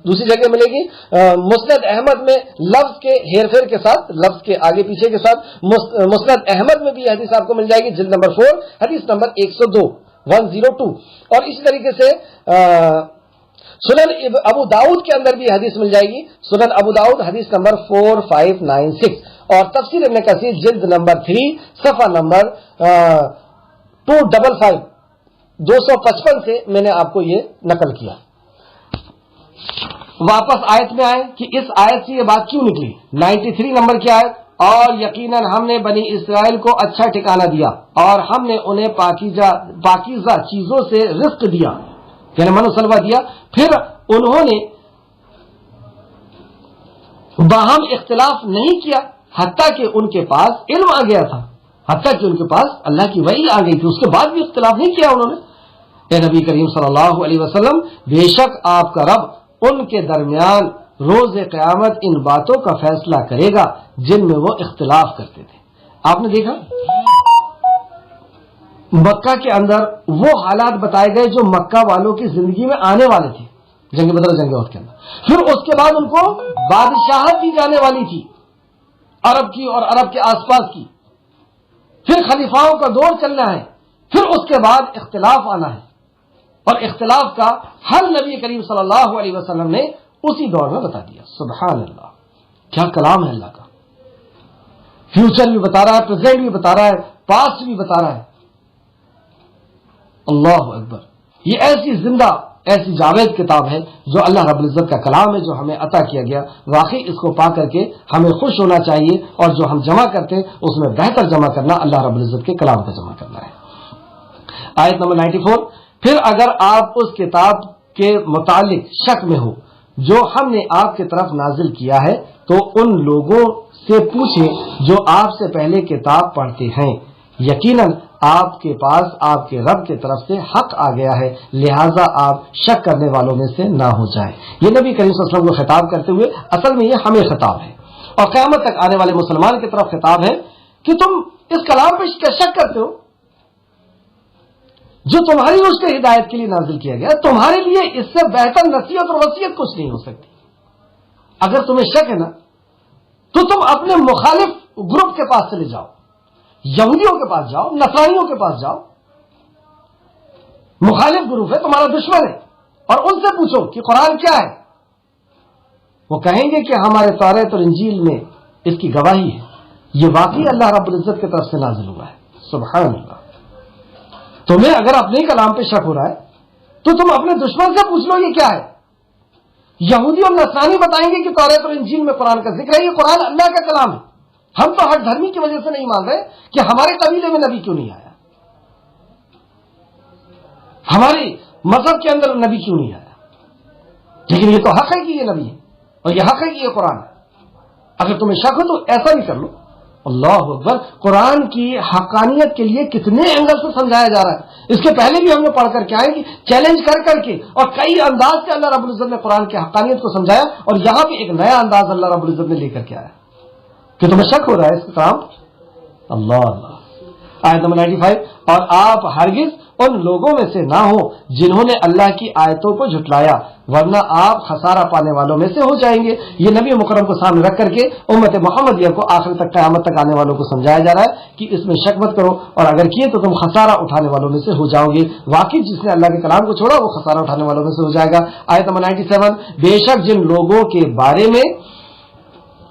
دوسری جگہ ملے گی. مسند احمد میں لفظ کے ہیر پھیر کے ساتھ، لفظ کے آگے پیچھے کے ساتھ مسند احمد میں بھی یہ حدیث آپ کو مل جائے گی، جلد نمبر 4 حدیث نمبر 102. اور اسی طریقے سے سنن ابو داؤد کے اندر بھی حدیث مل جائے گی، سنن ابو داؤد حدیث نمبر 4596. اور تفسیر ابن کثیر جلد نمبر 3 صفحہ نمبر 255 سے میں نے آپ کو یہ نقل کیا. واپس آیت میں آئے کہ اس آیت سے یہ بات کیوں نکلی. 93 نمبر کی آیت، اور یقیناً ہم نے بنی اسرائیل کو اچھا ٹھکانہ دیا اور ہم نے انہیں پاکیزہ چیزوں سے رزق دیا، یعنی من و سلوہ دیا، پھر انہوں نے باہم اختلاف نہیں کیا حتیٰ کہ ان کے پاس علم آ گیا تھا، حتیٰ کہ ان کے پاس اللہ کی وحی آ گئی تھی، اس کے بعد بھی اختلاف نہیں کیا انہوں نے. اے نبی کریم صلی اللہ علیہ وسلم، بے شک آپ کا رب ان کے درمیان روز قیامت ان باتوں کا فیصلہ کرے گا جن میں وہ اختلاف کرتے تھے. آپ نے دیکھا مکہ کے اندر وہ حالات بتائے گئے جو مکہ والوں کی زندگی میں آنے والے تھے جنگ بدر جنگ احد کے اندر. پھر اس کے بعد ان کو بادشاہت دی جانے والی تھی عرب کی اور عرب کے آس پاس کی. پھر خلیفاؤں کا دور چلنا ہے، پھر اس کے بعد اختلاف آنا ہے، اور اختلاف کا حل نبی کریم صلی اللہ علیہ وسلم نے اسی دور میں بتا دیا. سبحان اللہ، کیا کلام ہے اللہ کا. فیوچر بھی بتا رہا ہے، پریزنٹ بھی بتا رہا ہے، پاسٹ بھی بتا رہا ہے. اللہ اکبر. یہ ایسی زندہ، ایسی جاوید کتاب ہے جو اللہ رب العزت کا کلام ہے، جو ہمیں عطا کیا گیا. واقعی اس کو پا کر کے ہمیں خوش ہونا چاہیے، اور جو ہم جمع کرتے ہیں اس میں بہتر جمع کرنا اللہ رب العزت کے کلام کا جمع کرنا ہے. آیت نمبر 94. پھر اگر آپ اس کتاب کے متعلق شک میں ہو جو ہم نے آپ کی طرف نازل کیا ہے تو ان لوگوں سے پوچھیں جو آپ سے پہلے کتاب پڑھتے ہیں، یقیناً آپ کے پاس آپ کے رب کی طرف سے حق آ گیا ہے، لہٰذا آپ شک کرنے والوں میں سے نہ ہو جائیں. یہ نبی کریم صلی اللہ علیہ وسلم کو خطاب کرتے ہوئے اصل میں یہ ہمیں خطاب ہے، اور قیامت تک آنے والے مسلمان کی طرف خطاب ہے کہ تم اس کلام پہ شک کرتے ہو جو تمہاری اس کے ہدایت کے لیے نازل کیا گیا. تمہارے لیے اس سے بہتر نصیحت اور وصیت کچھ نہیں ہو سکتی. اگر تمہیں شک ہے نا تو تم اپنے مخالف گروپ کے پاس چلے جاؤ، یہودیوں کے پاس جاؤ، نصرانیوں کے پاس جاؤ. مخالف گروپ ہے، تمہارا دشمن ہے، اور ان سے پوچھو کہ قرآن کیا ہے. وہ کہیں گے کہ ہمارے توریت اور انجیل میں اس کی گواہی ہے، یہ واقعی اللہ رب العزت کی طرف سے نازل ہوا ہے. سبحان اللہ. تمہیں اگر اپنے کلام پہ شک ہو رہا ہے تو تم اپنے دشمن سے پوچھ لو یہ کیا ہے. یہودی اور نصرانی بتائیں گے کہ توریت اور انجیل میں قرآن کا ذکر ہے، یہ قرآن اللہ کا کلام ہے. ہم تو ہر دھرمی کی وجہ سے نہیں مان رہے کہ ہمارے قبیلے میں نبی کیوں نہیں آیا، ہمارے مذہب کے اندر نبی کیوں نہیں آیا. لیکن یہ تو حق ہے کہ یہ نبی ہے، اور یہ حق ہے کہ یہ قرآن ہے. اگر تمہیں شک ہو تو ایسا بھی کر لو. اللہ اکبر. قرآن کی حقانیت کے لیے کتنے اینگل سے سمجھایا جا رہا ہے. اس کے پہلے بھی ہم نے پڑھ کر کے آئے کہ چیلنج کر کر کے اور کئی انداز سے اللہ رب العزت نے قرآن کی حقانیت کو سمجھایا، اور یہاں بھی ایک نیا انداز اللہ رب العزت نے لے کر کے آیا کہ تمہیں شک ہو رہا ہے اس کا کام. اللہ اللہ. آیت نمبر 95. اور آپ ہرگز ان لوگوں میں سے نہ ہو جنہوں نے اللہ کی آیتوں کو جھٹلایا، ورنہ آپ خسارہ پانے والوں میں سے ہو جائیں گے. یہ نبی مکرم کو سامنے رکھ کر کے امت محمدیہ کو آخر تک قیامت تک آنے والوں کو سمجھایا جا رہا ہے کہ اس میں شک مت کرو، اور اگر کیے تو تم خسارہ اٹھانے والوں میں سے ہو جاؤ گے. واقعی جس نے اللہ کے کلام کو چھوڑا وہ خسارہ اٹھانے والوں میں سے ہو جائے گا. آیت نمبر 97. بے شک جن لوگوں کے بارے میں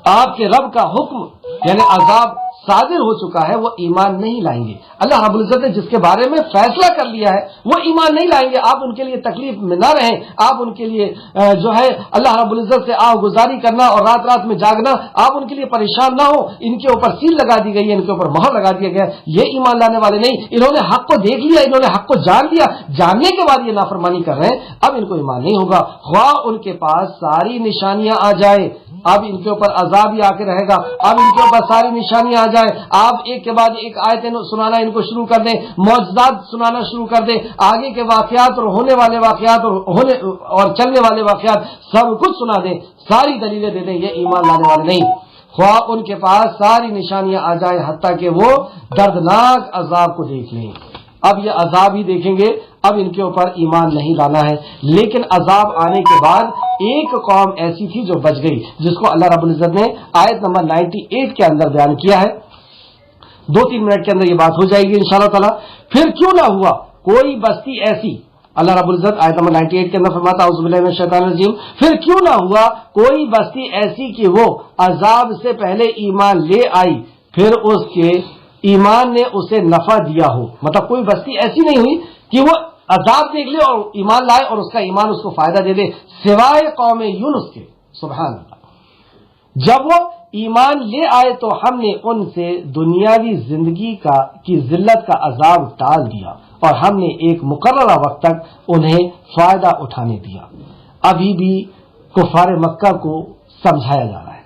آپ کے رب کا حکم یعنی عذاب صادر ہو چکا ہے، وہ ایمان نہیں لائیں گے۔ اللہ رب العزت نے جس کے بارے میں فیصلہ کر لیا ہے وہ ایمان نہیں لائیں گے۔ آپ ان کے لیے تکلیف میں نہ رہیں، آپ ان کے لیے جو ہے اللہ رب العزت سے آہ گزاری کرنا اور رات رات میں جاگنا، آپ ان کے لیے پریشان نہ ہو۔ ان کے اوپر سیل لگا دی گئی ہے، ان کے اوپر مہر لگا دیا گیا، یہ ایمان لانے والے نہیں۔ انہوں نے حق کو دیکھ لیا، انہوں نے حق کو جان لیا، جاننے کے بعد یہ نافرمانی کر رہے ہیں، اب ان کو ایمان نہیں ہوگا، خواہ ان کے پاس ساری نشانیاں آ جائے۔ اب ان کے اوپر عذاب ہی آ کے رہے گا، اب ان کے اوپر ساری نشانیاں آ جائے، آپ ایک کے بعد ایک آیتیں سنانا ان کو شروع کر دیں، معجزات سنانا شروع کر دیں، آگے کے واقعات اور ہونے والے واقعات اور چلنے والے واقعات سب کچھ سنا دیں، ساری دلیلیں دے دیں، یہ ایمان لانے والے نہیں۔ خواہ ان کے پاس ساری نشانیاں آ جائے حتیٰ کہ وہ دردناک عذاب کو دیکھ لیں۔ اب یہ عذاب ہی دیکھیں گے، اب ان کے اوپر ایمان نہیں لانا ہے۔ لیکن عذاب آنے کے بعد ایک قوم ایسی تھی جو بچ گئی، جس کو اللہ رب العزت نے آیت نمبر 98 کے اندر بیان کیا ہے۔ 2-3 منٹ کے اندر یہ بات ہو جائے گی انشاءاللہ تعالی۔ پھر کیوں نہ ہوا کوئی بستی ایسی، اللہ رب العزت آیت نمبر 98 کے اندر فرماتا ہے اعوذ باللہ من الشیطان الرجیم، پھر کیوں نہ ہوا کوئی بستی ایسی کہ وہ عذاب سے پہلے ایمان لے آئی، پھر اس کے ایمان نے اسے نفع دیا ہو۔ مطلب کوئی بستی ایسی نہیں ہوئی کہ وہ عذاب دیکھ لے اور ایمان لائے اور اس کا ایمان اس کو فائدہ دے دے، سوائے قوم یونس کے۔ سبحان اللہ، جب وہ ایمان لے آئے تو ہم نے ان سے دنیاوی زندگی کی ذلت کا عذاب ٹال دیا اور ہم نے ایک مقررہ وقت تک انہیں فائدہ اٹھانے دیا۔ ابھی بھی کفار مکہ کو سمجھایا جا رہا ہے،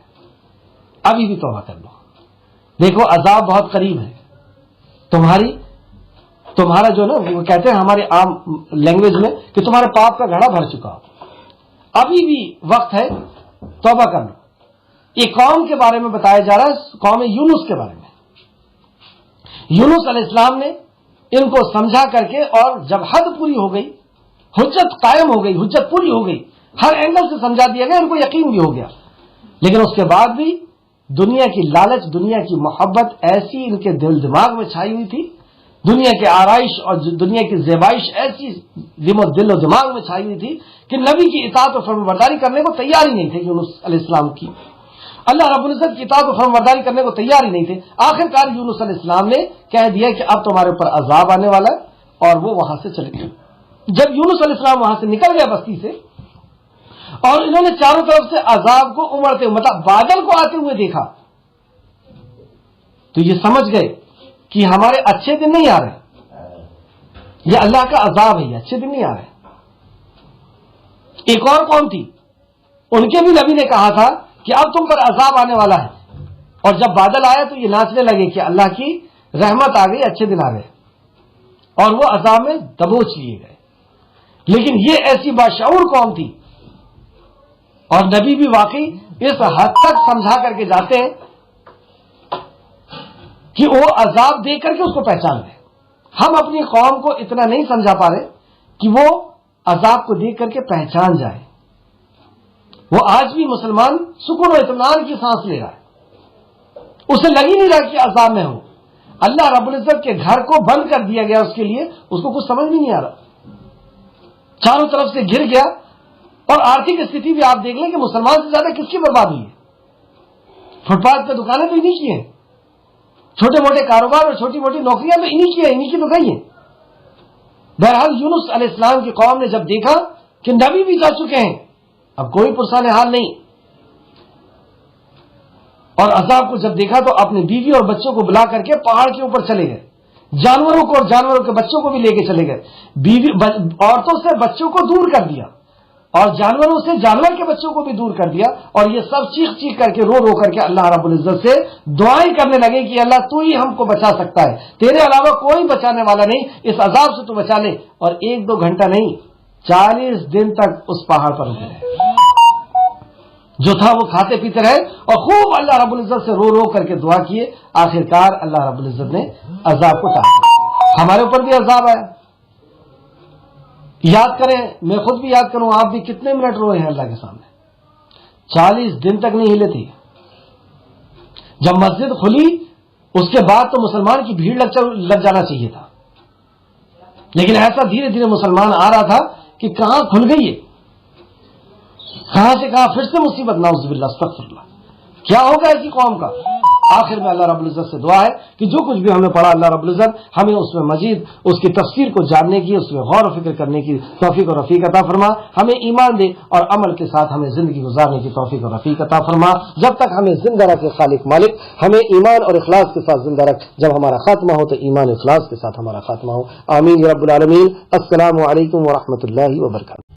ابھی بھی توبہ کر لو، دیکھو عذاب بہت قریب ہے، تمہارا جو نا وہ کہتے ہیں ہمارے عام لینگویج میں کہ تمہارے پاپ کا گھڑا بھر چکا، ابھی بھی وقت ہے، توبہ کر لو۔ ایک قوم کے بارے میں بتایا جا رہا ہے، قوم یونس کے بارے میں۔ یونس علیہ السلام نے ان کو سمجھا کر کے، اور جب حد پوری ہو گئی، حجت قائم ہو گئی، حجت پوری ہو گئی، ہر اینگل سے سمجھا دیا گیا، ان کو یقین بھی ہو گیا، لیکن اس کے بعد بھی دنیا کی لالچ، دنیا کی محبت ایسی ان کے دل دماغ میں چھائی ہوئی تھی، دنیا کے آرائش اور دنیا کی زیبائش ایسی دل و دماغ میں چھائی ہوئی تھی کہ نبی کی اطاعت و فرمانبرداری کرنے کو تیار ہی نہیں تھے یونس علیہ السلام کی، اللہ رب العزت کی اطاعت و فرمانبرداری کرنے کو تیار ہی نہیں تھے۔ آخرکار یونس علیہ السلام نے کہہ دیا کہ اب تمہارے اوپر عذاب آنے والا ہے، اور وہ وہاں سے چلے گئے۔ جب یونس علیہ السلام وہاں سے نکل گیا بستی سے، اور انہوں نے چاروں طرف سے عذاب کو امڑتے ہوئے، مطلب بادل کو آتے ہوئے دیکھا، تو یہ سمجھ گئے کہ ہمارے اچھے دن نہیں آ رہے، یہ اللہ کا عذاب ہے، یہ اچھے دن نہیں آ رہے۔ ایک اور قوم تھی، ان کے بھی نبی نے کہا تھا کہ اب تم پر عذاب آنے والا ہے، اور جب بادل آیا تو یہ ناچنے لگے کہ اللہ کی رحمت آ گئی، اچھے دن آ گئے، اور وہ عذاب میں دبوچ لیے گئے۔ لیکن یہ ایسی باشعور قوم تھی، اور نبی بھی واقعی اس حد تک سمجھا کر کے جاتے ہیں کہ وہ عذاب دیکھ کر کے اس کو پہچان لیں۔ ہم اپنی قوم کو اتنا نہیں سمجھا پا رہے کہ وہ عذاب کو دیکھ کر کے پہچان جائے۔ وہ آج بھی مسلمان سکون و اطمینان کی سانس لے رہا ہے، اسے لگ ہی نہیں رہا کہ عذاب میں ہو۔ اللہ رب العزت کے گھر کو بند کر دیا گیا اس کے لیے، اس کو کچھ سمجھ بھی نہیں آ رہا، چاروں طرف سے گر گیا۔ اور آرتھک استھتی بھی آپ دیکھ لیں کہ مسلمان سے زیادہ کس کی برباد ہوئی ہے؟ فٹ پاتھ پہ دکانیں تو انہیں کی ہیں، چھوٹے موٹے کاروبار اور چھوٹی موٹی نوکریاں تو انہیں کی ہیں، انہیں کی تو گئی ہیں۔ بہرحال یونس علیہ السلام کی قوم نے جب دیکھا کہ نبی بھی جا چکے ہیں، اب کوئی پرسان حال نہیں، اور عذاب کو جب دیکھا تو اپنی بیوی اور بچوں کو بلا کر کے پہاڑ کے اوپر چلے گئے، جانوروں کو اور جانوروں کے بچوں کو بھی لے کے چلے گئے، عورتوں سے بچوں کو دور کر دیا، اور جانوروں سے جانور کے بچوں کو بھی دور کر دیا، اور یہ سب چیخ چیخ کر کے رو رو کر کے اللہ رب العزت سے دعائیں کرنے لگے کہ اللہ تو ہی ہم کو بچا سکتا ہے، تیرے علاوہ کوئی بچانے والا نہیں، اس عذاب سے تو بچا لے۔ اور 1-2 گھنٹہ نہیں، 40 دن تک اس پہاڑ پر رکے رہے، جو تھا وہ کھاتے پیتے رہے، اور خوب اللہ رب العزت سے رو رو کر کے دعا کیے۔ آخرکار اللہ رب العزت نے عذاب کو ٹال دیا۔ ہمارے اوپر بھی عذاب آیا، یاد کریں، میں خود بھی یاد کروں، آپ بھی کتنے منٹ روئے ہیں اللہ کے سامنے، 40 دن تک نہیں ہلے تھے۔ جب مسجد کھلی اس کے بعد تو مسلمان کی بھیڑ لگ جانا چاہیے تھا، لیکن ایسا دھیرے دھیرے مسلمان آ رہا تھا کہ کہاں کھل گئی ہے، کہاں سے کہاں پھر سے مصیبت، نعوذ باللہ، استغفر اللہ۔ کیا ہوگا ایسی قوم کا؟ آخر میں اللہ رب العزت سے دعا ہے کہ جو کچھ بھی ہمیں پڑھا اللہ رب العزت ہمیں اس میں مزید اس کی تفسیر کو جاننے کی، اس میں غور و فکر کرنے کی توفیق و رفیق عطا فرما، ہمیں ایمان دے اور عمل کے ساتھ ہمیں زندگی گزارنے کی توفیق و رفیق عطا فرما۔ جب تک ہمیں زندہ رکھے خالق مالک، ہمیں ایمان اور اخلاص کے ساتھ زندہ رکھ، جب ہمارا خاتمہ ہو تو ایمان اخلاص کے ساتھ ہمارا خاتمہ ہو۔ آمین یا رب العالمین۔ السلام علیکم ورحمۃ اللہ وبرکاتہ۔